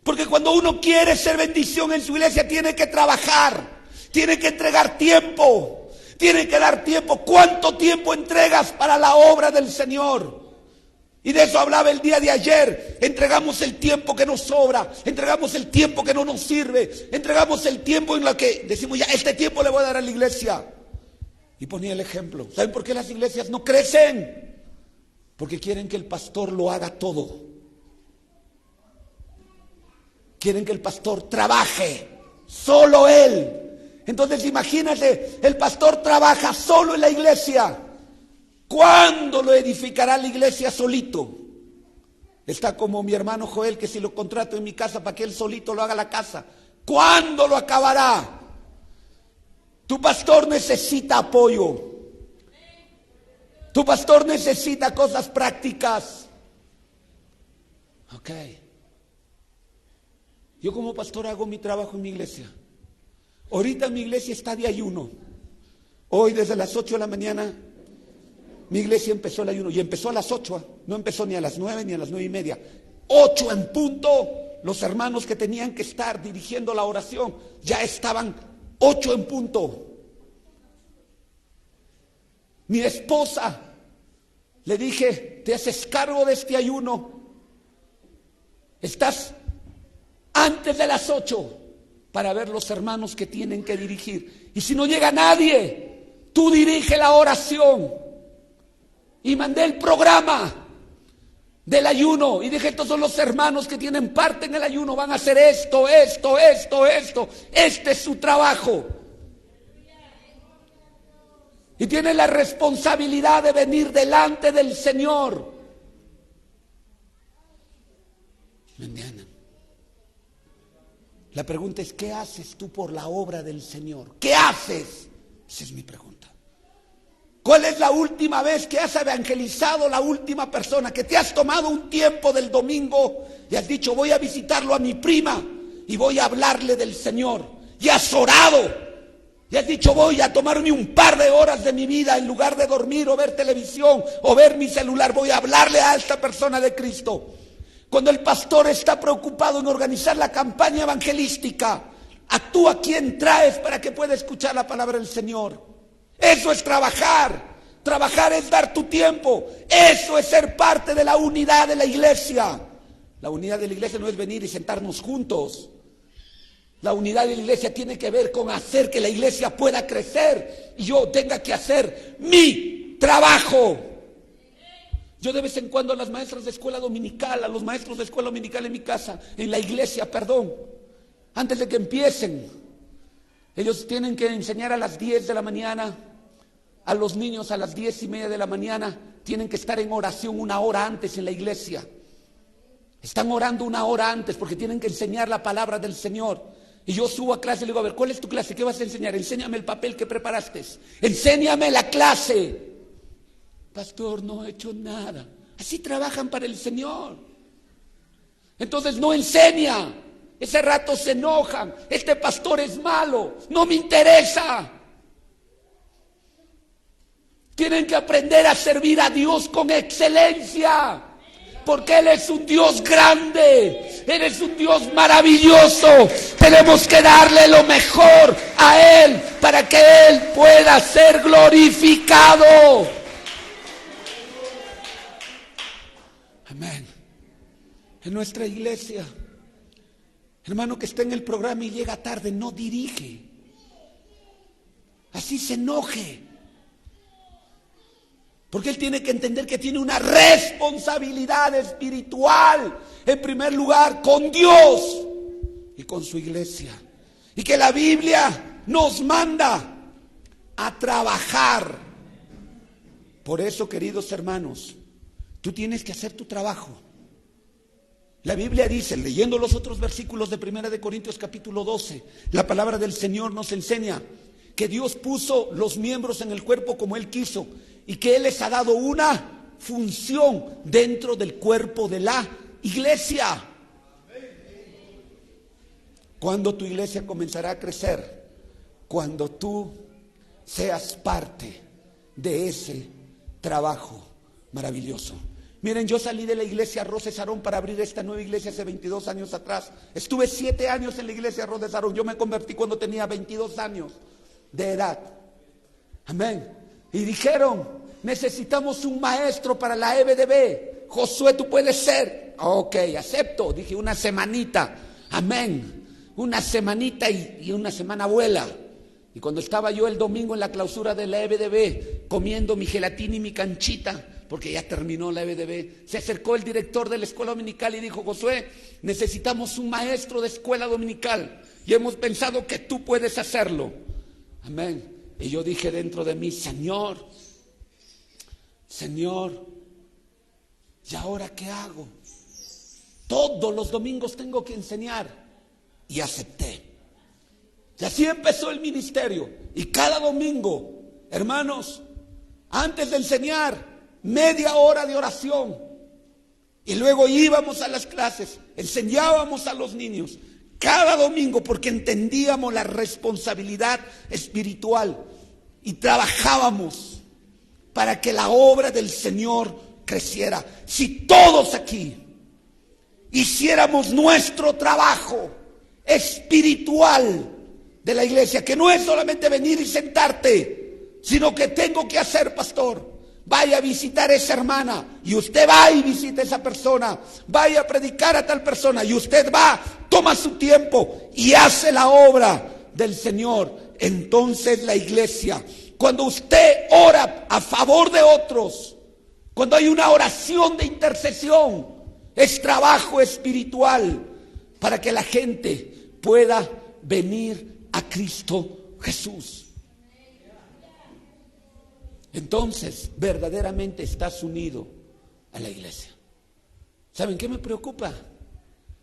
Porque cuando uno quiere ser bendición en su iglesia, tiene que trabajar, tiene que entregar tiempo, tiene que dar tiempo. ¿Cuánto tiempo entregas para la obra del Señor? Y de eso hablaba el día de ayer. Entregamos el tiempo que nos sobra, entregamos el tiempo que no nos sirve, entregamos el tiempo en lo que decimos, ya este tiempo le voy a dar a la iglesia. Y ponía el ejemplo. ¿Saben por qué las iglesias no crecen? Porque quieren que el pastor lo haga todo. Quieren que el pastor trabaje, solo él. Entonces imagínate, el pastor trabaja solo en la iglesia. ¿Cuándo lo edificará la iglesia solito? Está como mi hermano Joel, que si lo contrato en mi casa para que él solito lo haga la casa. ¿Cuándo lo acabará? Tu pastor necesita apoyo. Tu pastor necesita cosas prácticas. Ok. Yo como pastor hago mi trabajo en mi iglesia. Ahorita mi iglesia está de ayuno. Hoy desde las 8 de la mañana mi iglesia empezó el ayuno. Y empezó a las 8, no empezó ni a las 9 ni a las 9:30. 8 en punto. Los hermanos que tenían que estar dirigiendo la oración ya estaban 8 en punto. Mi esposa, le dije, te haces cargo de este ayuno. Estás antes de las 8 para ver los hermanos que tienen que dirigir. Y si no llega nadie, tú dirige la oración. Y mandé el programa del ayuno y dije, estos son los hermanos que tienen parte en el ayuno, van a hacer esto. Este es su trabajo. Y tienen la responsabilidad de venir delante del Señor. ¿Me entienden? La pregunta es, ¿qué haces tú por la obra del Señor? ¿Qué haces? Esa es mi pregunta. ¿Cuál es la última vez que has evangelizado, la última persona que te has tomado un tiempo del domingo y has dicho, voy a visitarlo a mi prima y voy a hablarle del Señor? Y has orado y has dicho, voy a tomarme un par de horas de mi vida en lugar de dormir o ver televisión o ver mi celular, voy a hablarle a esta persona de Cristo. Cuando el pastor está preocupado en organizar la campaña evangelística, ¿a tú a quién traes para que pueda escuchar la palabra del Señor? Eso es trabajar. Trabajar es dar tu tiempo. Eso es ser parte de la unidad de la iglesia. La unidad de la iglesia no es venir y sentarnos juntos. La unidad de la iglesia tiene que ver con hacer que la iglesia pueda crecer y yo tenga que hacer mi trabajo. Yo de vez en cuando a las maestras de escuela dominical, a los maestros de escuela dominical en mi casa, en la iglesia, antes de que empiecen, ellos tienen que enseñar a las 10 de la mañana, a los niños a las 10:30 de la mañana, tienen que estar en oración 1 hora antes en la iglesia.
Están orando una hora antes porque tienen que enseñar la palabra del Señor. Y yo subo a clase y le digo, a ver, ¿cuál es tu clase? ¿Qué vas a enseñar? Enséñame el papel que preparaste. Enséñame la clase. Pastor, no he hecho nada. Así trabajan para el Señor. Entonces no enseña. Ese rato se enojan. Este pastor es malo. No me interesa. Tienen que aprender a servir a Dios con excelencia. Porque Él es un Dios grande, Él es un Dios maravilloso. Tenemos que darle lo mejor a Él para que Él pueda ser glorificado. Amén. En nuestra iglesia, hermano que está en el programa y llega tarde, no dirige. Así se enoje. Porque él tiene que entender que tiene una responsabilidad espiritual, en primer lugar, con Dios y con su iglesia. Y que la Biblia nos manda a trabajar. Por eso, queridos hermanos, tú tienes que hacer tu trabajo. La Biblia dice, leyendo los otros versículos de 1 de Corintios capítulo 12, la palabra del Señor nos enseña que Dios puso los miembros en el cuerpo como Él quiso y que Él les ha dado una función dentro del cuerpo de la iglesia. ¿Cuándo tu iglesia comenzará a crecer? Cuando tú seas parte de ese trabajo maravilloso. Miren, yo salí de la iglesia Arroz de Sarón para abrir esta nueva iglesia hace 22 años atrás. Estuve 7 años en la iglesia Arroz de Sarón. Yo me convertí cuando tenía 22 años de edad. Amén. Y dijeron, necesitamos un maestro para la EBDB. Josué, tú puedes ser. Ok, acepto. Dije, una semanita. Amén. Una semanita y una semana vuela. Y cuando estaba yo el domingo en la clausura de la EBDB, comiendo mi gelatina y mi canchita, porque ya terminó la EBDB, se acercó el director de la escuela dominical y dijo, Josué, necesitamos un maestro de escuela dominical y hemos pensado que tú puedes hacerlo. Amén. Y yo dije dentro de mí, Señor, ¿y ahora qué hago? Todos los domingos tengo que enseñar. Y acepté. Y así empezó el ministerio. Y cada domingo, hermanos, antes de enseñar, media hora de oración. Y luego íbamos a las clases, enseñábamos a los niños. Cada domingo, porque entendíamos la responsabilidad espiritual. Y trabajábamos para que la obra del Señor creciera. Si todos aquí hiciéramos nuestro trabajo espiritual de la iglesia, que no es solamente venir y sentarte, sino que tengo que hacer, pastor, vaya a visitar a esa hermana, y usted va y visita a esa persona, vaya a predicar a tal persona, y usted va, toma su tiempo y hace la obra del Señor. Entonces la iglesia, cuando usted ora a favor de otros, cuando hay una oración de intercesión, es trabajo espiritual para que la gente pueda venir a Cristo Jesús. Entonces, verdaderamente estás unido a la iglesia. ¿Saben qué me preocupa?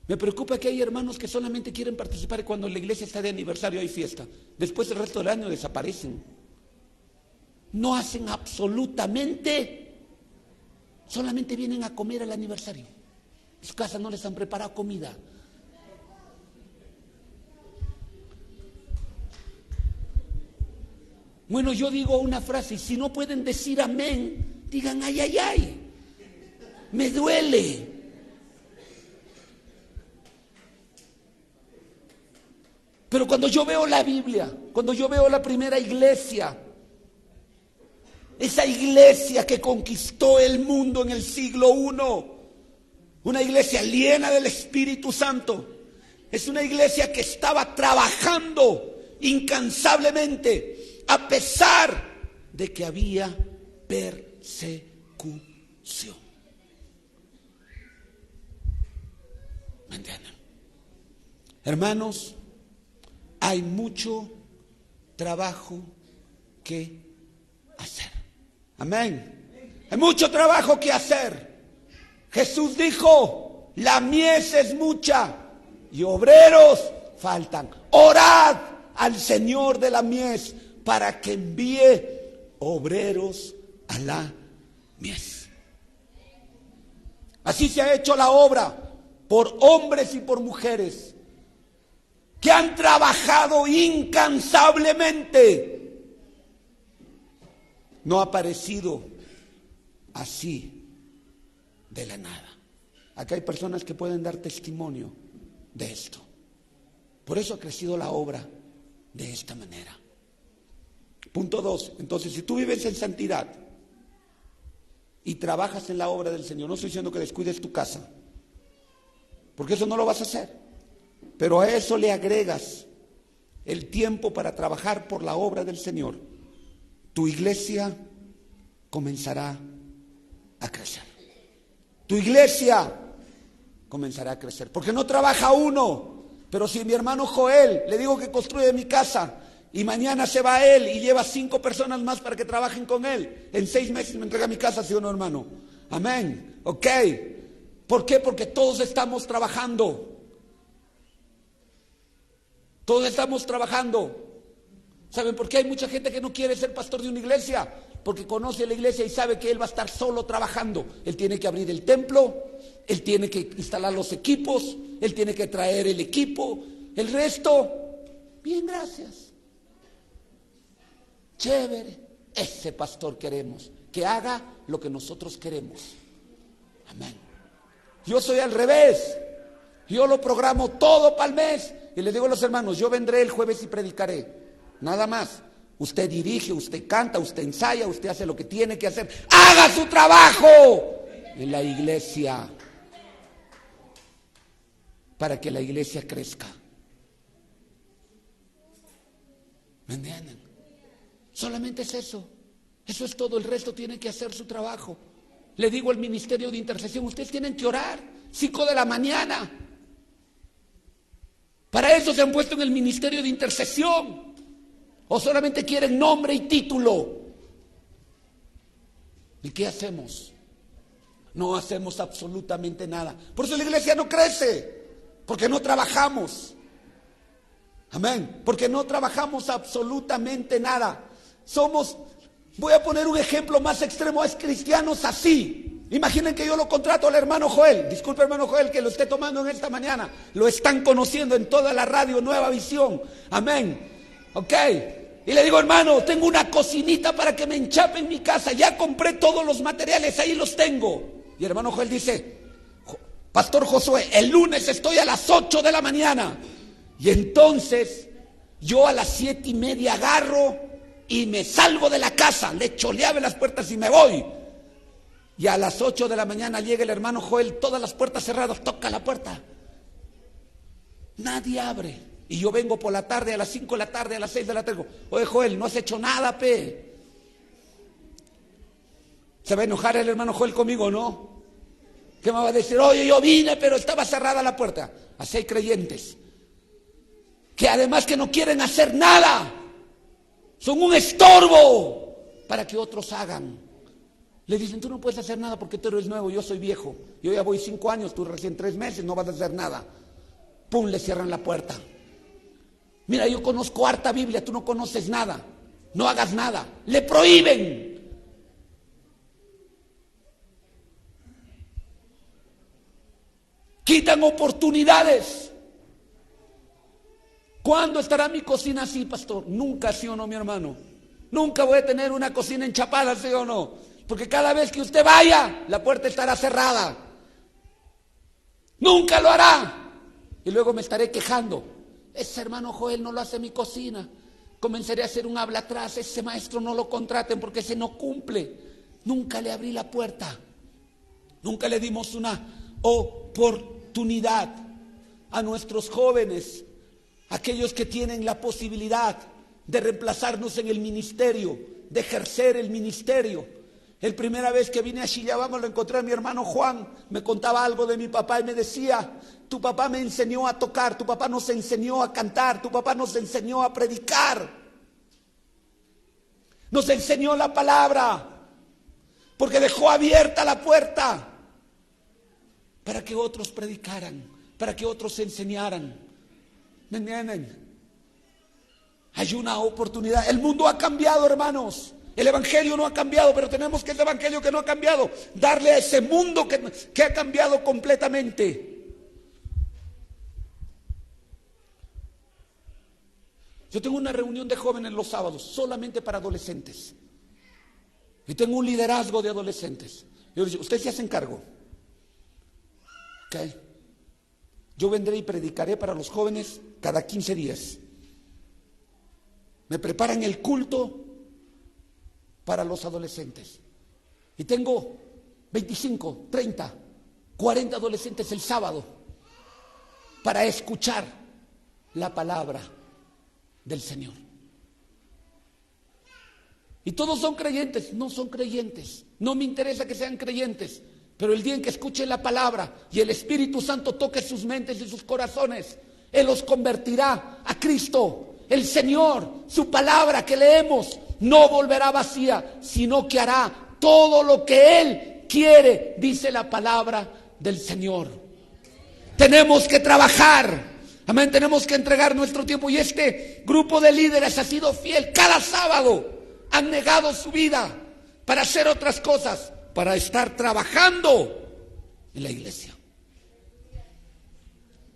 Me preocupa que hay hermanos que solamente quieren participar cuando la iglesia está de aniversario, hay fiesta. Después el resto del año desaparecen. No hacen absolutamente, solamente vienen a comer al aniversario. En su casa no les han preparado comida. Bueno, yo digo una frase, y si no pueden decir amén, digan ay, ay, ay, me duele. Pero cuando yo veo la Biblia, cuando yo veo la primera iglesia, esa iglesia que conquistó el mundo en el siglo I, una iglesia llena del Espíritu Santo, es una iglesia que estaba trabajando incansablemente, a pesar de que había persecución. ¿Me entienden? Hermanos, hay mucho trabajo que hacer. Amén. Hay mucho trabajo que hacer. Jesús dijo, la mies es mucha y obreros faltan. Orad al Señor de la mies para que envíe obreros a la mies. Así se ha hecho la obra por hombres y por mujeres que han trabajado incansablemente. No ha aparecido así de la nada. Acá hay personas que pueden dar testimonio de esto. Por eso ha crecido la obra de esta manera. Punto 2. Entonces, si tú vives en santidad y trabajas en la obra del Señor, no estoy diciendo que descuides tu casa, porque eso no lo vas a hacer, pero a eso le agregas el tiempo para trabajar por la obra del Señor, tu iglesia comenzará a crecer. Tu iglesia comenzará a crecer, porque no trabaja uno. Pero si mi hermano Joel le digo que construye mi casa y mañana se va él y lleva 5 personas más para que trabajen con él, en 6 meses me entrega mi casa, ¿sí o no, hermano? Amén. Ok. ¿Por qué? Porque todos estamos trabajando. Todos estamos trabajando. ¿Saben por qué hay mucha gente que no quiere ser pastor de una iglesia? Porque conoce la iglesia y sabe que él va a estar solo trabajando. Él tiene que abrir el templo, él tiene que instalar los equipos, él tiene que traer el equipo. El resto, bien, gracias. Chévere. Ese pastor queremos, que haga lo que nosotros queremos. Amén. Yo soy al revés. Yo lo programo todo para el mes. Y les digo a los hermanos, yo vendré el jueves y predicaré. Nada más. Usted dirige, usted canta, usted ensaya, usted hace lo que tiene que hacer. ¡Haga su trabajo en la iglesia! Para que la iglesia crezca. ¿Me entienden? Solamente es eso. Eso es todo. El resto tiene que hacer su trabajo. Le digo al ministerio de intercesión, ustedes tienen que orar 5 de la mañana. Para eso se han puesto en el ministerio de intercesión. ¿O solamente quieren nombre y título? ¿Y qué hacemos? No hacemos absolutamente nada. Por eso la iglesia no crece, porque no trabajamos. Amén. Porque no trabajamos absolutamente nada. Voy a poner un ejemplo más extremo, es cristianos así. Imaginen que yo lo contrato al hermano Joel. Disculpe, hermano Joel, que lo esté tomando en esta mañana. Lo están conociendo en toda la radio Nueva Visión. Amén. Ok, y le digo, hermano, tengo una cocinita para que me enchape en mi casa, ya compré todos los materiales, ahí los tengo. Y el hermano Joel dice, Pastor Josué, el lunes estoy a las 8 de la mañana. Y entonces yo a las 7:30 agarro y me salgo de la casa, le echo llave las puertas y me voy. Y a las 8 de la mañana llega el hermano Joel, todas las puertas cerradas, toca la puerta. Nadie abre. Y yo vengo por la tarde, a las 5 de la tarde, a las 6 de la tarde. Oye, Joel, no has hecho nada, pe. ¿Se va a enojar el hermano Joel conmigo, no? ¿Qué me va a decir? Oye, yo vine, pero estaba cerrada la puerta. Así hay creyentes que además que no quieren hacer nada, son un estorbo para que otros hagan. Le dicen, tú no puedes hacer nada porque tú eres nuevo, yo soy viejo. Yo ya voy 5 años, tú recién 3 meses, no vas a hacer nada. Pum, le cierran la puerta. Mira, yo conozco harta Biblia, tú no conoces nada. No hagas nada. Le prohíben. Quitan oportunidades. ¿Cuándo estará mi cocina así, pastor? Nunca, ¿sí o no, mi hermano? Nunca voy a tener una cocina enchapada, ¿sí o no? Porque cada vez que usted vaya, la puerta estará cerrada. Nunca lo hará. Y luego me estaré quejando. Ese hermano Joel no lo hace en mi cocina. Comenzaré a hacer un habla atrás. Ese maestro no lo contraten porque ese no cumple. Nunca le abrí la puerta. Nunca le dimos una oportunidad a nuestros jóvenes, aquellos que tienen la posibilidad de reemplazarnos en el ministerio, de ejercer el ministerio. La primera vez que vine a Chillabamba lo encontré a mi hermano Juan, me contaba algo de mi papá y me decía, tu papá me enseñó a tocar, tu papá nos enseñó a cantar, tu papá nos enseñó a predicar, nos enseñó la palabra, porque dejó abierta la puerta. para que otros predicaran, para que otros enseñaran. ¿Me entienden? Hay una oportunidad. El mundo ha cambiado, hermanos. El evangelio no ha cambiado, pero tenemos que ese evangelio que no ha cambiado, darle a ese mundo que ha cambiado completamente. Yo tengo una reunión de jóvenes los sábados, solamente para adolescentes. Y tengo un liderazgo de adolescentes. Yo les digo, ustedes se hacen cargo. ¿Ok? Yo vendré y predicaré para los jóvenes cada 15 días. Me preparan el culto para los adolescentes. Y tengo 25, 30, 40 adolescentes el sábado para escuchar la palabra del Señor. Y todos son creyentes, no son creyentes. No me interesa que sean creyentes, pero el día en que escuchen la palabra y el Espíritu Santo toque sus mentes y sus corazones, Él los convertirá a Cristo. El Señor, su palabra que leemos, no volverá vacía, sino que hará todo lo que Él quiere, dice la palabra del Señor. Tenemos que trabajar. Amén, tenemos que entregar nuestro tiempo. Y este grupo de líderes ha sido fiel. Cada sábado han negado su vida para hacer otras cosas, para estar trabajando en la iglesia.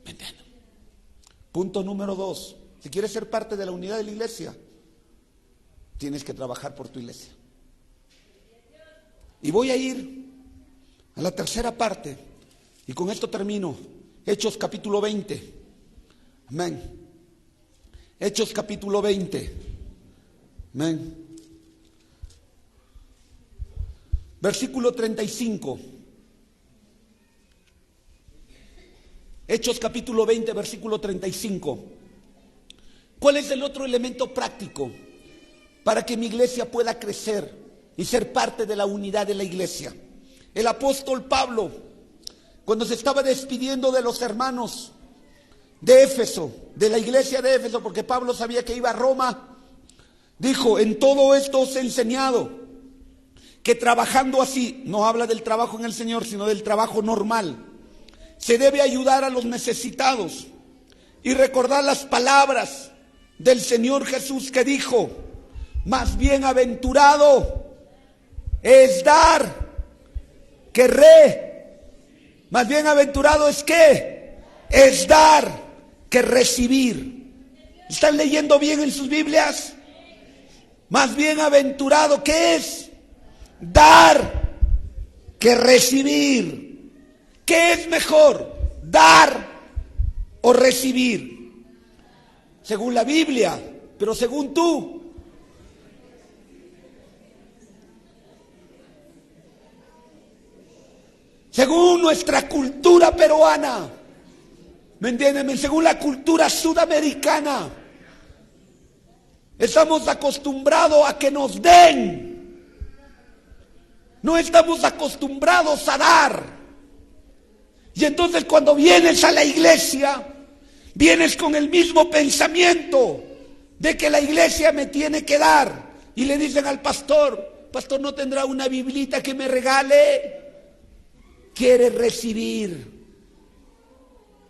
¿Me entienden? Punto número 2. Si quieres ser parte de la unidad de la iglesia, tienes que trabajar por tu iglesia. Y voy a ir a la tercera parte, y con esto termino. Hechos capítulo 20. Amén. Hechos capítulo 20. Amén. Versículo 35. Hechos capítulo 20, versículo 35. ¿Cuál es el otro elemento práctico para que mi iglesia pueda crecer y ser parte de la unidad de la iglesia? El apóstol Pablo, cuando se estaba despidiendo de los hermanos de Éfeso, de la iglesia de Éfeso, porque Pablo sabía que iba a Roma, dijo: en todo esto os he enseñado que trabajando así, no habla del trabajo en el Señor, sino del trabajo normal, se debe ayudar a los necesitados y recordar las palabras del Señor Jesús que dijo: más bienaventurado es dar que más bienaventurado es que es dar que recibir. ¿Están leyendo bien en sus Biblias? Más bienaventurado que es dar que recibir. ¿Qué es mejor, dar o recibir? Según la Biblia, pero según tú. Según nuestra cultura peruana, ¿me entienden? Según la cultura sudamericana, estamos acostumbrados a que nos den. No estamos acostumbrados a dar. Y entonces cuando vienes a la iglesia, vienes con el mismo pensamiento de que la iglesia me tiene que dar. Y le dicen al pastor: pastor, ¿no tendrá una biblita que me regale? Quiere recibir.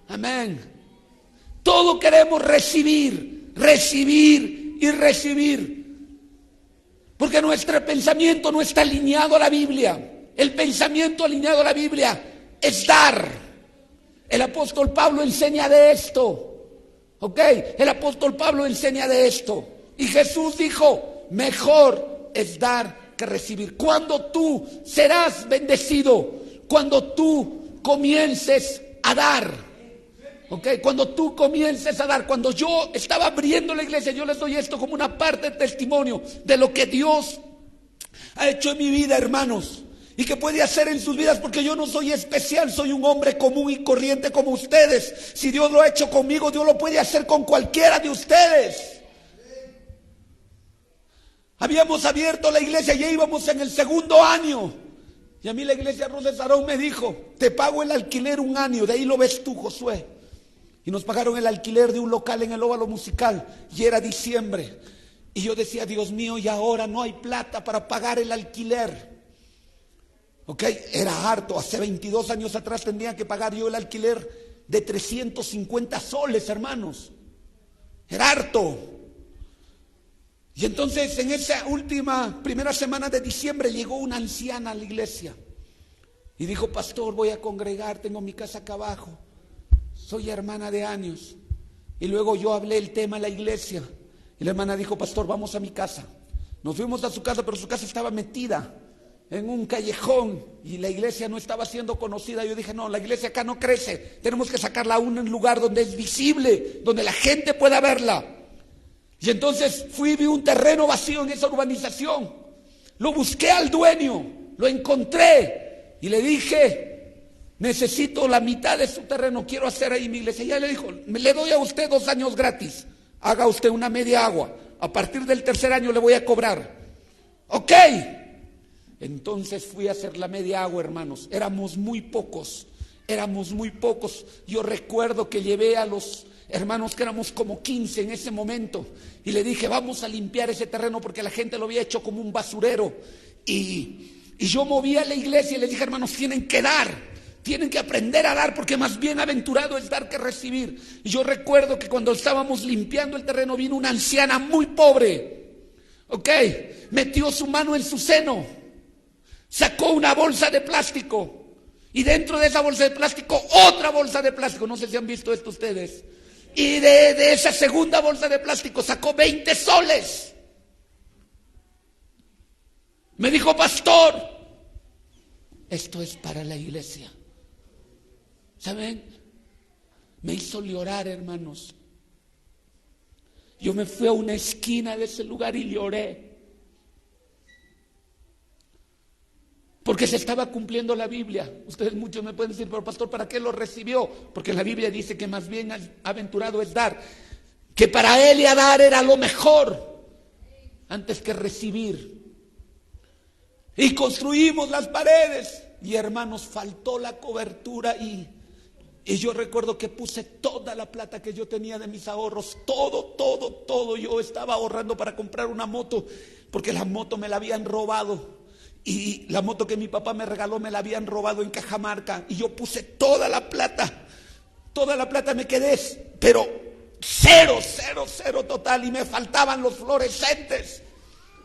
Amén. Todo queremos recibir, recibir y recibir. Porque nuestro pensamiento no está alineado a la Biblia. El pensamiento alineado a la Biblia es dar. El apóstol Pablo enseña de esto. ¿Ok? El apóstol Pablo enseña de esto. Y Jesús dijo: mejor es dar que recibir. Cuando tú serás bendecido, cuando tú comiences a dar. ¿Ok? Cuando tú comiences a dar. Cuando yo estaba abriendo la iglesia, yo les doy esto como una parte de testimonio de lo que Dios ha hecho en mi vida, hermanos, y que puede hacer en sus vidas, porque yo no soy especial, soy un hombre común y corriente como ustedes. Si Dios lo ha hecho conmigo, Dios lo puede hacer con cualquiera de ustedes. Habíamos abierto la iglesia, ya íbamos en el 2º año, y a mí la iglesia Rosa Sarón me dijo: te pago el alquiler 1 año, de ahí lo ves tú, Josué. Y nos pagaron el alquiler de un local en el Óvalo Musical, y era diciembre. Y yo decía: Dios mío, y ahora no hay plata para pagar el alquiler. ¿Ok? Era harto. Hace 22 años atrás tendría que pagar yo el alquiler de 350 soles, hermanos. Era harto. Y entonces en esa primera semana de diciembre llegó una anciana a la iglesia y dijo: pastor, voy a congregar, tengo mi casa acá abajo, soy hermana de años. Y luego yo hablé el tema en la iglesia y la hermana dijo: pastor, vamos a mi casa. Nos fuimos a su casa, pero su casa estaba metida en un callejón y la iglesia no estaba siendo conocida. Yo dije: no, la iglesia acá no crece, tenemos que sacarla a un lugar donde es visible, donde la gente pueda verla. Y entonces vi un terreno vacío en esa urbanización, lo busqué al dueño, lo encontré y le dije: necesito la mitad de su terreno, quiero hacer ahí mi iglesia. Y ella le dijo: le doy a usted 2 años gratis, haga usted una media agua, a partir del tercer año le voy a cobrar. Ok. Entonces fui a hacer la media agua, hermanos. Éramos muy pocos. Yo recuerdo que llevé a los hermanos, que éramos como 15 en ese momento, y le dije: vamos a limpiar ese terreno porque la gente lo había hecho como un basurero. Y yo moví a la iglesia y les dije: hermanos, tienen que dar, tienen que aprender a dar, porque más bienaventurado es dar que recibir. Y yo recuerdo que cuando estábamos limpiando el terreno vino una anciana muy pobre, ¿ok? Metió su mano en su seno, sacó una bolsa de plástico y dentro de esa bolsa de plástico otra bolsa de plástico. No sé si han visto esto ustedes. Y de esa segunda bolsa de plástico sacó 20 soles. Me dijo: pastor, esto es para la iglesia. ¿Saben? Me hizo llorar, hermanos. Yo me fui a una esquina de ese lugar y lloré. Porque se estaba cumpliendo la Biblia. Ustedes muchos me pueden decir: pero pastor, ¿para qué lo recibió? Porque la Biblia dice que más bien aventurado es dar. Que para él dar era lo mejor antes que recibir. Y construimos las paredes. Y hermanos, faltó la cobertura y yo recuerdo que puse toda la plata que yo tenía de mis ahorros. Todo. Yo estaba ahorrando para comprar una moto, porque la moto me la habían robado. Y la moto que mi papá me regaló me la habían robado en Cajamarca. Y yo puse toda la plata. Me quedé, pero cero total. Y me faltaban los fluorescentes.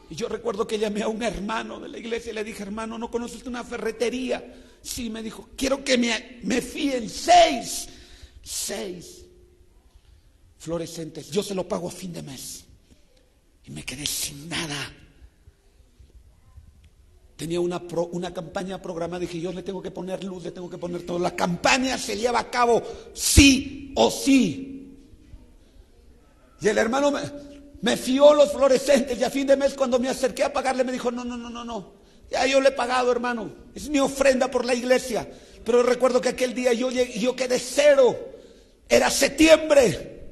Y yo recuerdo que llamé a un hermano de la iglesia y le dije: hermano, ¿no conoces usted una ferretería? Sí, me dijo: quiero que me fíen 6 fluorescentes. Yo se lo pago a fin de mes. Y me quedé sin nada. Tenía una campaña programada. Dije: yo le tengo que poner luz, le tengo que poner todo. La campaña se lleva a cabo sí o sí. Y el hermano me fió los fluorescentes. Y a fin de mes, cuando me acerqué a pagarle, me dijo: no. Ya yo le he pagado, hermano. Es mi ofrenda por la iglesia. Pero recuerdo que aquel día yo quedé cero. Era septiembre.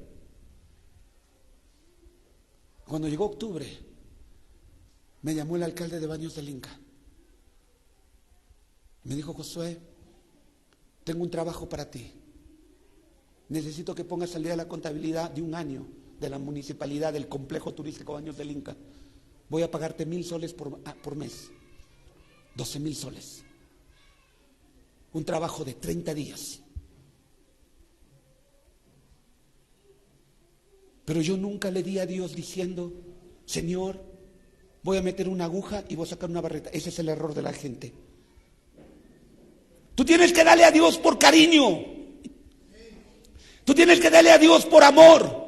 Cuando llegó octubre, me llamó el alcalde de Baños del Inca. Me dijo: Josué, tengo un trabajo para ti. Necesito que pongas al día la contabilidad de 1 año de la municipalidad del complejo turístico Baños del Inca. Voy a pagarte 1,000 soles por mes. 12,000 soles. Un trabajo de 30 días. Pero yo nunca le di a Dios diciendo: Señor, voy a meter una aguja y voy a sacar una barreta. Ese es el error de la gente. Tú tienes que darle a Dios por cariño. Tú tienes que darle a Dios por amor.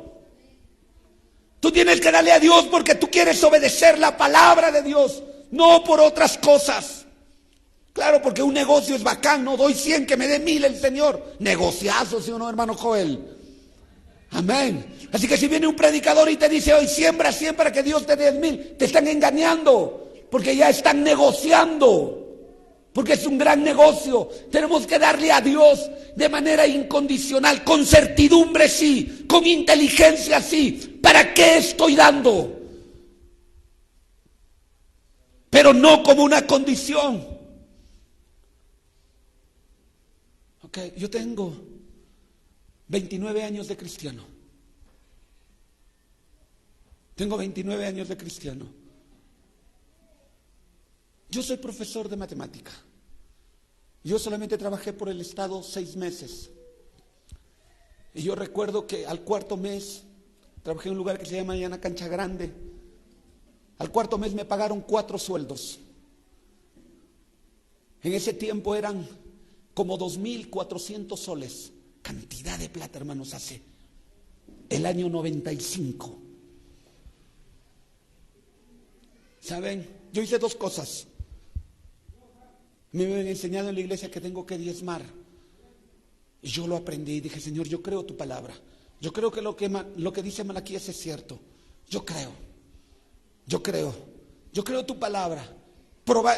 Tú tienes que darle a Dios porque tú quieres obedecer la palabra de Dios, no por otras cosas. Claro, porque un negocio es bacán. No doy 100, que me dé 1,000 el Señor. Negociazo, ¿sí o no, hermano Joel? Amén. Así que si viene un predicador y te dice: hoy siembra que Dios te dé 10,000, te están engañando, porque ya están negociando. Porque es un gran negocio. Tenemos que darle a Dios de manera incondicional, con certidumbre sí, con inteligencia sí. ¿Para qué estoy dando? Pero no como una condición. Ok, yo tengo 29 años de cristiano. Tengo 29 años de cristiano. Yo soy profesor de matemática. Yo solamente trabajé por el Estado 6 meses. Y yo recuerdo que al cuarto mes, trabajé en un lugar que se llama Llana Cancha Grande. Al cuarto mes me pagaron 4 sueldos. En ese tiempo eran como 2.400 soles. Cantidad de plata, hermanos, hace el año 95. ¿Saben? Yo hice 2 cosas. Me habían enseñado en la iglesia que tengo que diezmar. Y yo lo aprendí y dije, Señor, yo creo tu palabra. Yo creo que lo que dice Malaquías es cierto. Yo creo tu palabra.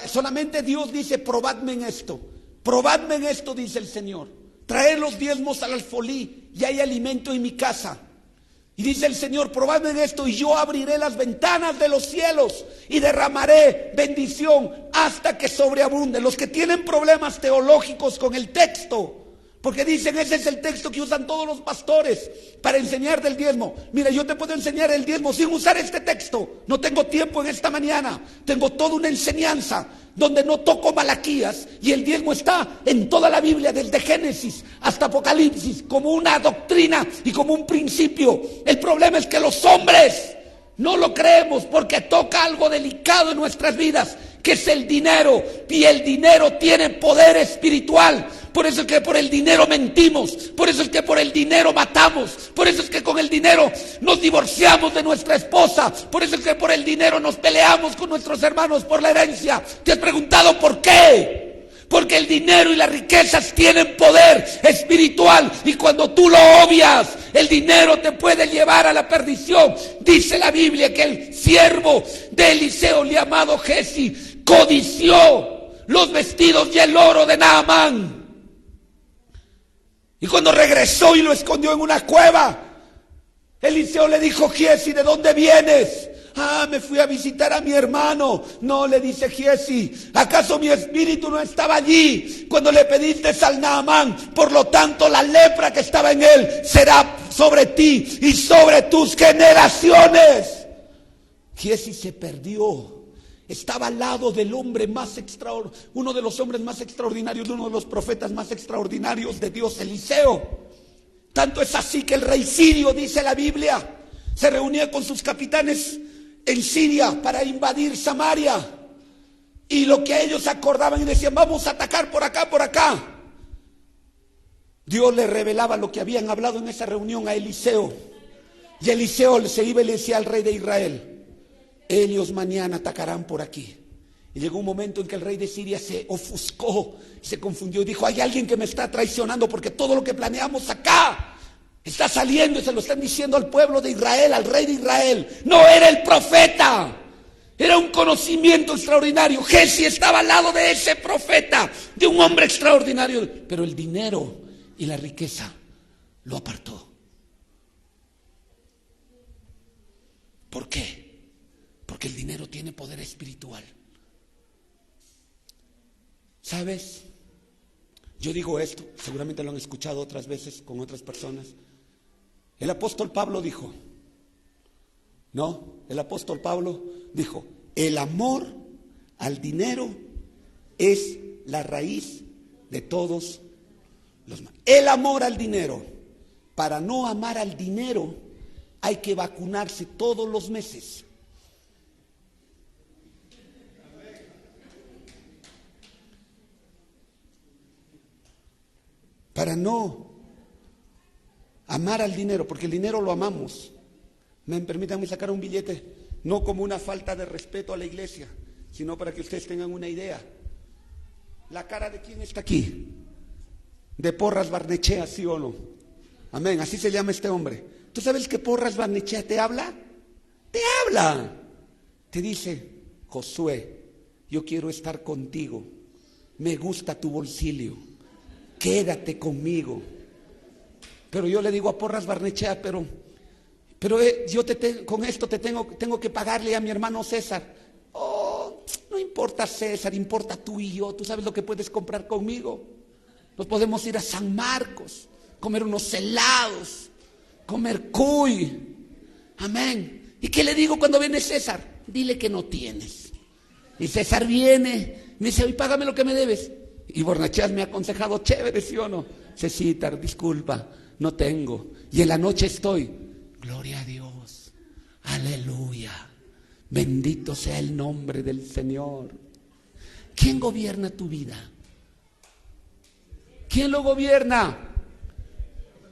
Solamente Dios dice, probadme en esto. Probadme en esto, dice el Señor. Traed los diezmos al alfolí y hay alimento en mi casa. Y dice el Señor, probadme en esto y yo abriré las ventanas de los cielos y derramaré bendición hasta que sobreabunde. Los que tienen problemas teológicos con el texto, porque dicen, ese es el texto que usan todos los pastores para enseñar del diezmo. Mira, yo te puedo enseñar el diezmo sin usar este texto. No tengo tiempo en esta mañana. Tengo toda una enseñanza donde no toco Malaquías. Y el diezmo está en toda la Biblia, desde Génesis hasta Apocalipsis, como una doctrina y como un principio. El problema es que los hombres no lo creemos porque toca algo delicado en nuestras vidas, que es el dinero. Y el dinero tiene poder espiritual. Por eso es que por el dinero mentimos, por eso es que por el dinero matamos, por eso es que con el dinero nos divorciamos de nuestra esposa, por eso es que por el dinero nos peleamos con nuestros hermanos por la herencia. ¿Te has preguntado por qué? Porque el dinero y las riquezas tienen poder espiritual y cuando tú lo obvias, el dinero te puede llevar a la perdición. Dice la Biblia que el siervo de Eliseo, llamado Giezi, codició los vestidos y el oro de Naamán. Y cuando regresó y lo escondió en una cueva, Eliseo le dijo, Giezi, ¿de dónde vienes? Me fui a visitar a mi hermano. No, le dice Giezi, ¿acaso mi espíritu no estaba allí cuando le pediste al Naamán? Por lo tanto, la lepra que estaba en él será sobre ti y sobre tus generaciones. Giezi se perdió. Estaba al lado del hombre más extraordinario, uno de los hombres más extraordinarios, uno de los profetas más extraordinarios de Dios, Eliseo. Tanto es así que el rey sirio, dice la Biblia, se reunía con sus capitanes en Siria para invadir Samaria. Y lo que ellos acordaban y decían, vamos a atacar por acá, por acá. Dios le revelaba lo que habían hablado en esa reunión a Eliseo. Y Eliseo se iba y le decía al rey de Israel, ellos mañana atacarán por aquí. Y llegó un momento en que el rey de Siria se ofuscó, se confundió y dijo, hay alguien que me está traicionando porque todo lo que planeamos acá está saliendo y se lo están diciendo al pueblo de Israel, al rey de Israel. No era el profeta, era un conocimiento extraordinario. Giezi estaba al lado de ese profeta, de un hombre extraordinario, pero el dinero y la riqueza lo apartó. ¿Por qué? Porque el dinero tiene poder espiritual. ¿Sabes? Yo digo esto, seguramente lo han escuchado otras veces con otras personas. El apóstol Pablo dijo, el apóstol Pablo dijo, el amor al dinero es la raíz de todos los males. El amor al dinero. Para no amar al dinero hay que vacunarse todos los meses. Para no amar al dinero, porque el dinero lo amamos. Permítanme sacar un billete, no como una falta de respeto a la iglesia, sino para que ustedes tengan una idea. ¿La cara de quién está aquí? De Porras Barnechea, ¿sí o no? Amén, así se llama este hombre. ¿Tú sabes que Porras Barnechea te habla? Te habla. Te dice, Josué, yo quiero estar contigo. Me gusta tu bolsillo. Quédate conmigo. Pero yo le digo a Porras Barnechea, pero yo con esto tengo que pagarle a mi hermano César. No importa César, importa tú y yo. Tú sabes lo que puedes comprar conmigo. Nos podemos ir a San Marcos, comer unos helados, comer cuy. Amén. ¿Y qué le digo cuando viene César? Dile que no tienes. Y César viene, me dice, oye, págame lo que me debes. Y Bornachas me ha aconsejado, chévere, ¿sí o no? Cecitar, disculpa, no tengo. Y en la noche estoy, gloria a Dios, aleluya, bendito sea el nombre del Señor. ¿Quién gobierna tu vida? ¿Quién lo gobierna?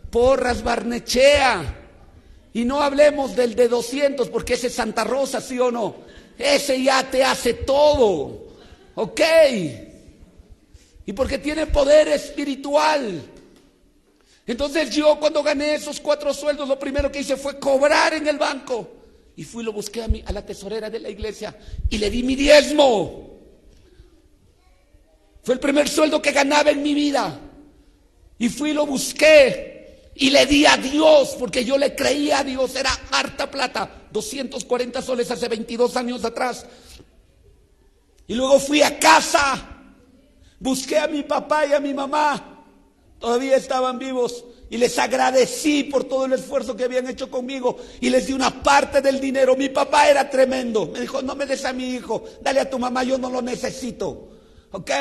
Porras Barnechea. Y no hablemos del de 200, porque ese es Santa Rosa, ¿sí o no? Ese ya te hace todo, ¿ok? Y porque tiene poder espiritual. Entonces yo, cuando gané esos 4 sueldos, lo primero que hice fue cobrar en el banco. Y fui y lo busqué a la tesorera de la iglesia y le di mi diezmo. Fue el primer sueldo que ganaba en mi vida. Y fui y lo busqué y le di a Dios, porque yo le creía a Dios. Era harta plata, 240 soles hace 22 años atrás. Y luego fui a casa, busqué a mi papá y a mi mamá, todavía estaban vivos, y les agradecí por todo el esfuerzo que habían hecho conmigo, y les di una parte del dinero. Mi papá era tremendo, me dijo, no me des a mi hijo, dale a tu mamá, yo no lo necesito, ¿ok?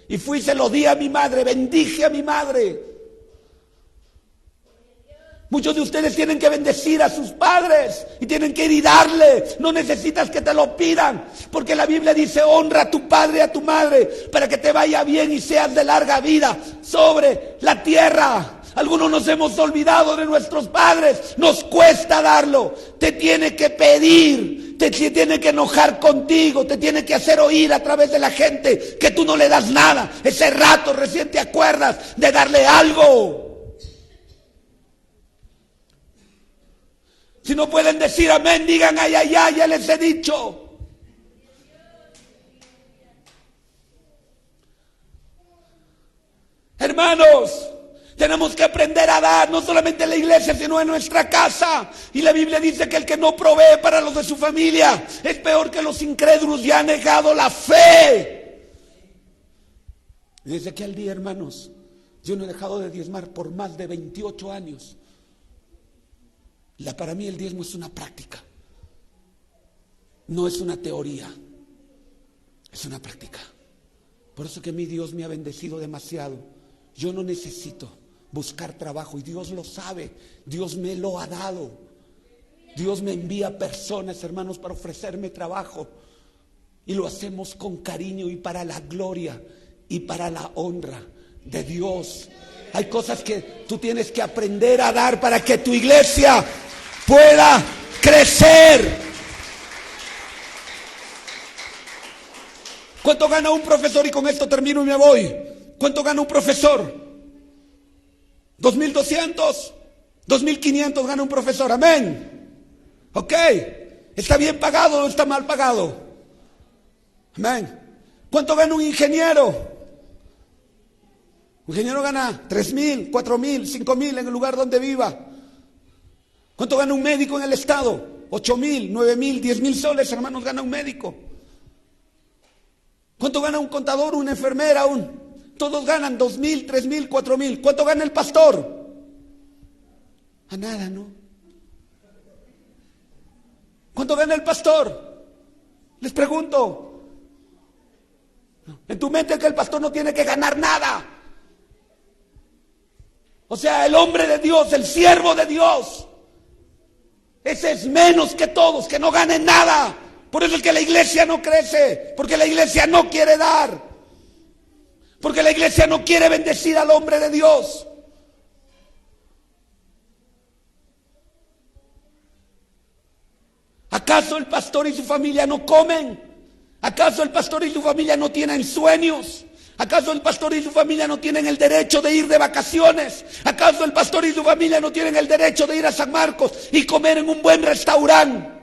Y fui y se lo di a mi madre, bendije a mi madre. Muchos de ustedes tienen que bendecir a sus padres y tienen que ir y darle. No necesitas que te lo pidan, porque la Biblia dice, honra a tu padre y a tu madre para que te vaya bien y seas de larga vida sobre la tierra. Algunos nos hemos olvidado de nuestros padres, nos cuesta darlo. Te tiene que pedir, te tiene que enojar contigo, te tiene que hacer oír a través de la gente que tú no le das nada. Ese rato recién te acuerdas de darle algo. Si no pueden decir amén, digan ay, ay, ay, ya les he dicho. Hermanos, tenemos que aprender a dar, no solamente en la iglesia, sino en nuestra casa. Y la Biblia dice que el que no provee para los de su familia es peor que los incrédulos y ha negado la fe. Y desde aquel día, hermanos, yo no he dejado de diezmar por más de 28 años. Para mí el diezmo es una práctica, no es una teoría, es una práctica. Por eso que mi Dios me ha bendecido demasiado. Yo no necesito buscar trabajo y Dios lo sabe, Dios me lo ha dado. Dios me envía personas, hermanos, para ofrecerme trabajo y lo hacemos con cariño y para la gloria y para la honra de Dios. Hay cosas que tú tienes que aprender a dar para que tu iglesia pueda crecer. ¿Cuánto gana un profesor? Y con esto termino y me voy. ¿Cuánto gana un profesor? 2.200, 2.500 gana un profesor. Amén. Ok. ¿Está bien pagado o está mal pagado? Amén. ¿Cuánto gana un ingeniero? Un ingeniero gana 3.000, 4.000, 5.000 en el lugar donde viva. ¿Cuánto gana un médico en el estado? 8.000, 9.000, 10.000 soles, hermanos, gana un médico. ¿Cuánto gana un contador, una enfermera? Todos ganan 2.000, 3.000, 4.000. ¿Cuánto gana el pastor? A nada, ¿no? ¿Cuánto gana el pastor? Les pregunto. En tu mente es que el pastor no tiene que ganar nada. O sea, el hombre de Dios, el siervo de Dios, ese es menos que todos, que no ganen nada. Por eso es que la iglesia no crece, porque la iglesia no quiere dar, porque la iglesia no quiere bendecir al hombre de Dios. ¿Acaso el pastor y su familia no comen? ¿Acaso el pastor y su familia no tienen sueños? ¿Acaso el pastor y su familia no tienen el derecho de ir de vacaciones? ¿Acaso el pastor y su familia no tienen el derecho de ir a San Marcos y comer en un buen restaurante?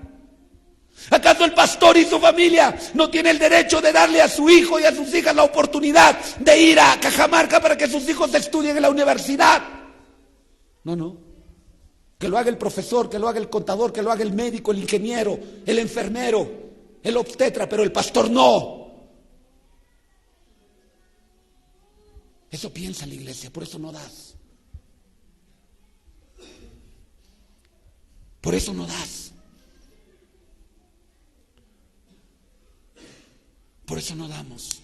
¿Acaso el pastor y su familia no tienen el derecho de darle a su hijo y a sus hijas la oportunidad de ir a Cajamarca para que sus hijos estudien en la universidad? No. Que lo haga el profesor, que lo haga el contador, que lo haga el médico, el ingeniero, el enfermero, el obstetra, pero el pastor no. Eso piensa la iglesia, por eso no das. Por eso no das. Por eso no damos.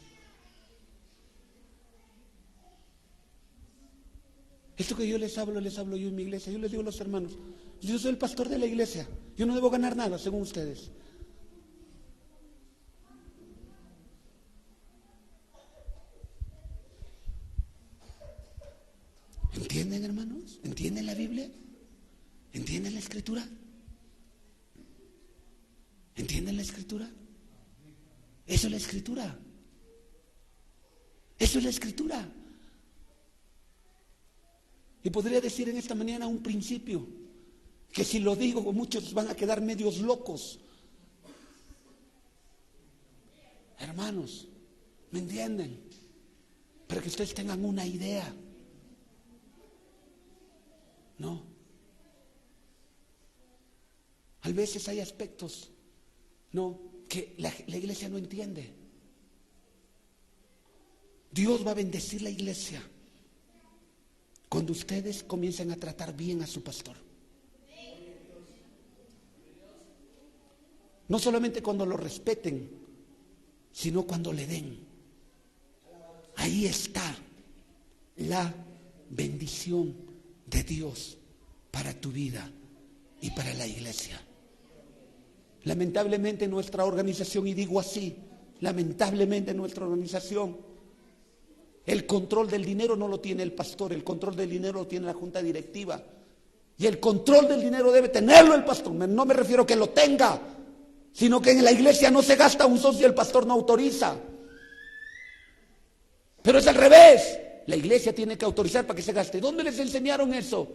Esto que yo les hablo yo en mi iglesia. Yo les digo a los hermanos, yo soy el pastor de la iglesia. Yo no debo ganar nada, según ustedes. ¿Entienden, hermanos? ¿Entienden la Biblia? ¿Entienden la Escritura? ¿Entienden la Escritura? Eso es la Escritura. Eso es la Escritura. Y podría decir en esta mañana un principio, que si lo digo muchos van a quedar medios locos. Hermanos, ¿me entienden? Para que ustedes tengan una idea. No. A veces hay aspectos, no, que la iglesia no entiende. Dios va a bendecir la iglesia cuando ustedes comiencen a tratar bien a su pastor. No solamente cuando lo respeten, sino cuando le den. Ahí está la bendición de Dios para tu vida y para la iglesia. Lamentablemente nuestra organización, y digo así, lamentablemente nuestra organización, el control del dinero no lo tiene el pastor, el control del dinero lo tiene la junta directiva. Y el control del dinero debe tenerlo el pastor. No me refiero a que lo tenga, sino que en la iglesia no se gasta un socio y el pastor no autoriza. Pero es al revés. La iglesia tiene que autorizar para que se gaste. ¿Dónde les enseñaron eso?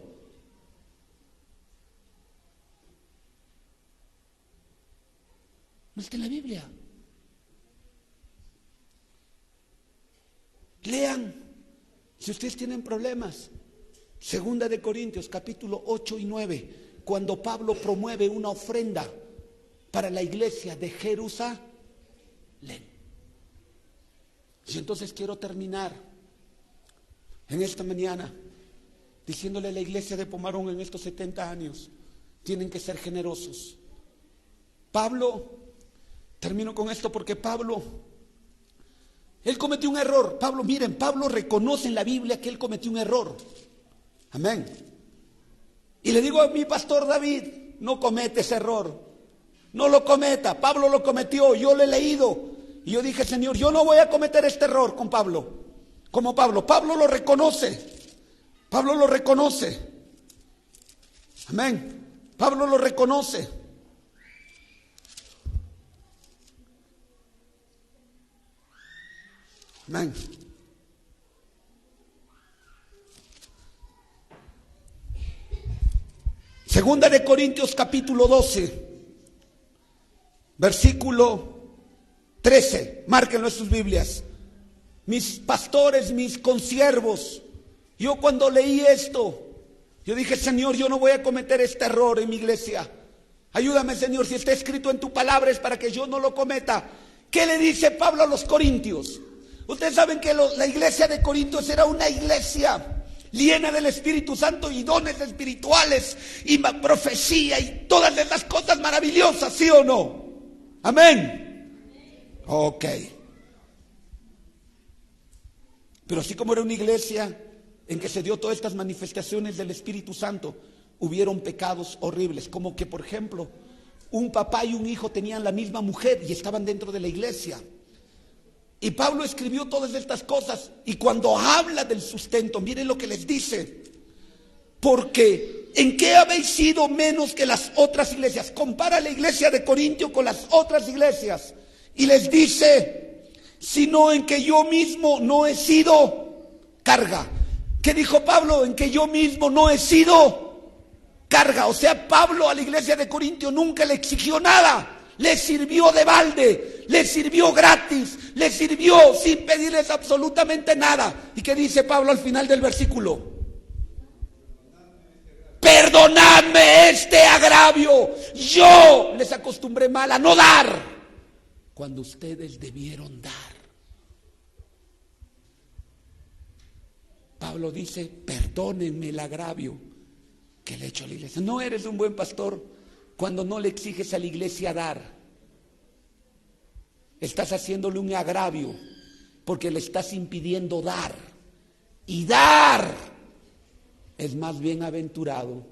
No está en la Biblia. Lean, si ustedes tienen problemas, 2 de Corintios, capítulo 8 y 9, cuando Pablo promueve una ofrenda para la iglesia de Jerusalén. Y entonces quiero terminar en esta mañana diciéndole a la iglesia de Pomarón en estos 70 años, tienen que ser generosos. Pablo, termino con esto porque Pablo, él cometió un error. Pablo, miren, Pablo reconoce en la Biblia que él cometió un error. Amén. Y le digo a mi pastor David, no comete ese error. No lo cometa. Pablo lo cometió, yo lo he leído. Y yo dije, Señor, yo no voy a cometer este error con Pablo. Como Pablo. Pablo lo reconoce. Pablo lo reconoce. Amén. Pablo lo reconoce. Amén. Segunda de Corintios capítulo 12, versículo 13. Márquenlo en sus Biblias. Mis pastores, mis consiervos, yo cuando leí esto, yo dije, Señor, yo no voy a cometer este error en mi iglesia. Ayúdame, Señor, si está escrito en tu palabra es para que yo no lo cometa. ¿Qué le dice Pablo a los corintios? Ustedes saben que la iglesia de Corintios era una iglesia llena del Espíritu Santo y dones espirituales y profecía y todas esas cosas maravillosas, ¿sí o no? Amén. Ok. Pero así como era una iglesia en que se dio todas estas manifestaciones del Espíritu Santo, hubieron pecados horribles, como que, por ejemplo, un papá y un hijo tenían la misma mujer y estaban dentro de la iglesia. Y Pablo escribió todas estas cosas, y cuando habla del sustento, miren lo que les dice: porque ¿en qué habéis sido menos que las otras iglesias? Compara la iglesia de Corintio con las otras iglesias y les dice, sino en que yo mismo no he sido carga. ¿Qué dijo Pablo? En que yo mismo no he sido carga. O sea, Pablo a la iglesia de Corintio nunca le exigió nada. Le sirvió de balde, le sirvió gratis, le sirvió sin pedirles absolutamente nada. ¿Y qué dice Pablo al final del versículo? Perdonadme este agravio. Yo les acostumbré mal a no dar cuando ustedes debieron dar. Pablo dice, perdónenme el agravio que le he hecho a la iglesia. No eres un buen pastor cuando no le exiges a la iglesia dar. Estás haciéndole un agravio porque le estás impidiendo dar. Y dar es más bienaventurado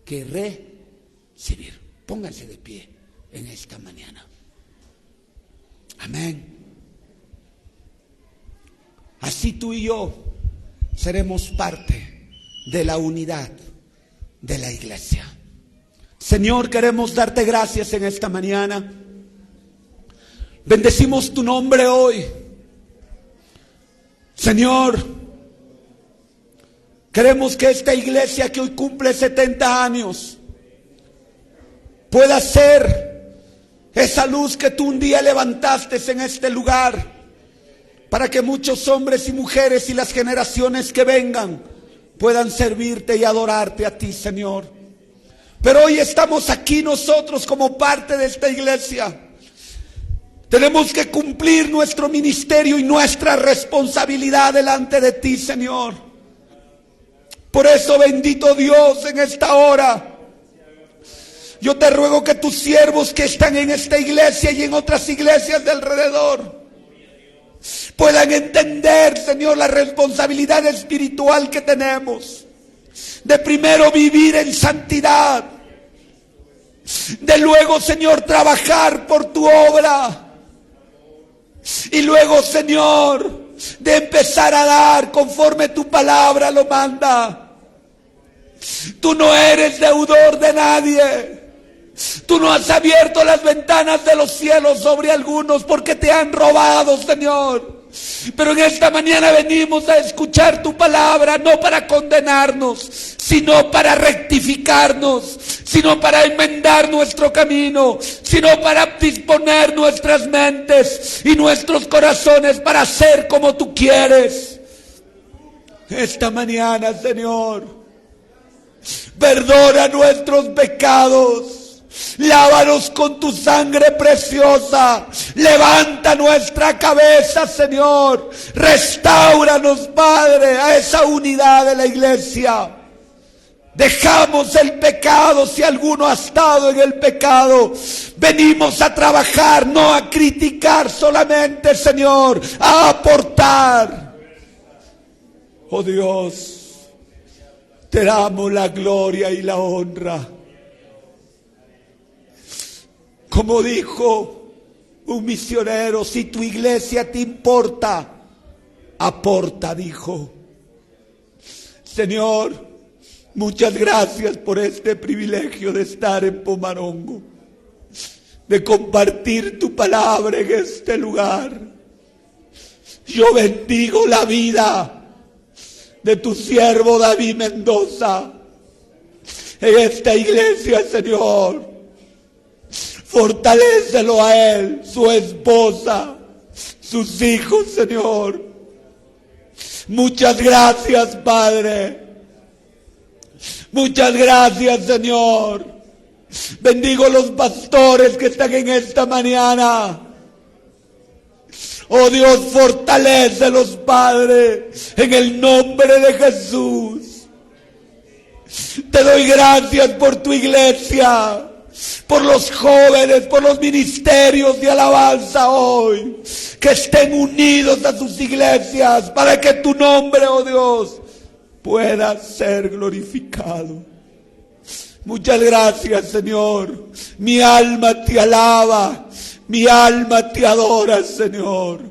que recibir. Pónganse de pie en esta mañana. Amén. Así tú y yo seremos parte de la unidad de la iglesia. Señor, queremos darte gracias en esta mañana. Bendecimos tu nombre hoy. Señor, queremos que esta iglesia que hoy cumple 70 años pueda ser esa luz que tú un día levantaste en este lugar, para que muchos hombres y mujeres y las generaciones que vengan puedan servirte y adorarte a ti, Señor. Pero hoy estamos aquí nosotros como parte de esta iglesia. Tenemos que cumplir nuestro ministerio y nuestra responsabilidad delante de ti, Señor. Por eso, bendito Dios, en esta hora, yo te ruego que tus siervos que están en esta iglesia y en otras iglesias de alrededor puedan entender, Señor, la responsabilidad espiritual que tenemos. De primero vivir en santidad, de luego, Señor, trabajar por tu obra, y luego, Señor, de empezar a dar conforme tu palabra lo manda. Tú no eres deudor de nadie. Tú no has abierto las ventanas de los cielos sobre algunos porque te han robado, Señor. Pero en esta mañana venimos a escuchar tu palabra, no para condenarnos, sino para rectificarnos, sino para enmendar nuestro camino, sino para disponer nuestras mentes y nuestros corazones para ser como tú quieres. Esta mañana, Señor, perdona nuestros pecados. Lávanos con tu sangre preciosa. Levanta nuestra cabeza, Señor. Restáuranos, Padre, a esa unidad de la iglesia. Dejamos el pecado si alguno ha estado en el pecado. Venimos a trabajar, no a criticar solamente, Señor, a aportar. Oh Dios, te damos la gloria y la honra. Como dijo un misionero, si tu iglesia te importa, aporta, dijo. Señor, muchas gracias por este privilegio de estar en Pomarongo, de compartir tu palabra en este lugar. Yo bendigo la vida de tu siervo David Mendoza en esta iglesia, Señor. Fortalécelo a él, su esposa, sus hijos, Señor. Muchas gracias, Padre. Muchas gracias, Señor. Bendigo los pastores que están en esta mañana. Oh Dios, fortalécelos, Padre, en el nombre de Jesús. Te doy gracias por tu iglesia, por los jóvenes, por los ministerios de alabanza hoy, que estén unidos a sus iglesias para que tu nombre, oh Dios, pueda ser glorificado. Muchas gracias, Señor. Mi alma te alaba, mi alma te adora, Señor.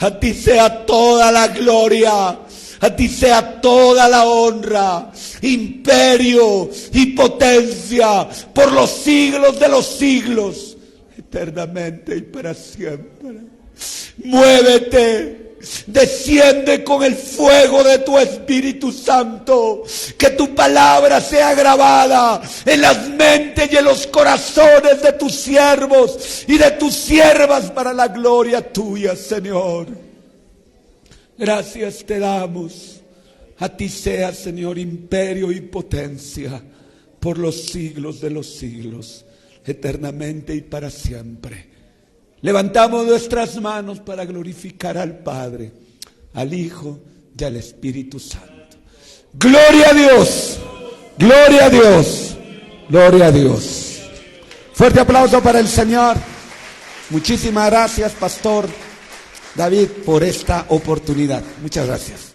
A ti sea toda la gloria, a ti sea toda la honra, imperio y potencia por los siglos de los siglos, eternamente y para siempre. Muévete, desciende con el fuego de tu Espíritu Santo, que tu palabra sea grabada en las mentes y en los corazones de tus siervos y de tus siervas para la gloria tuya, Señor. Gracias te damos. A ti sea, Señor, imperio y potencia por los siglos de los siglos, eternamente y para siempre. Levantamos nuestras manos para glorificar al Padre, al Hijo y al Espíritu Santo. Gloria a Dios, gloria a Dios, gloria a Dios. Fuerte aplauso para el Señor. Muchísimas gracias, Pastor David, por esta oportunidad. Muchas gracias.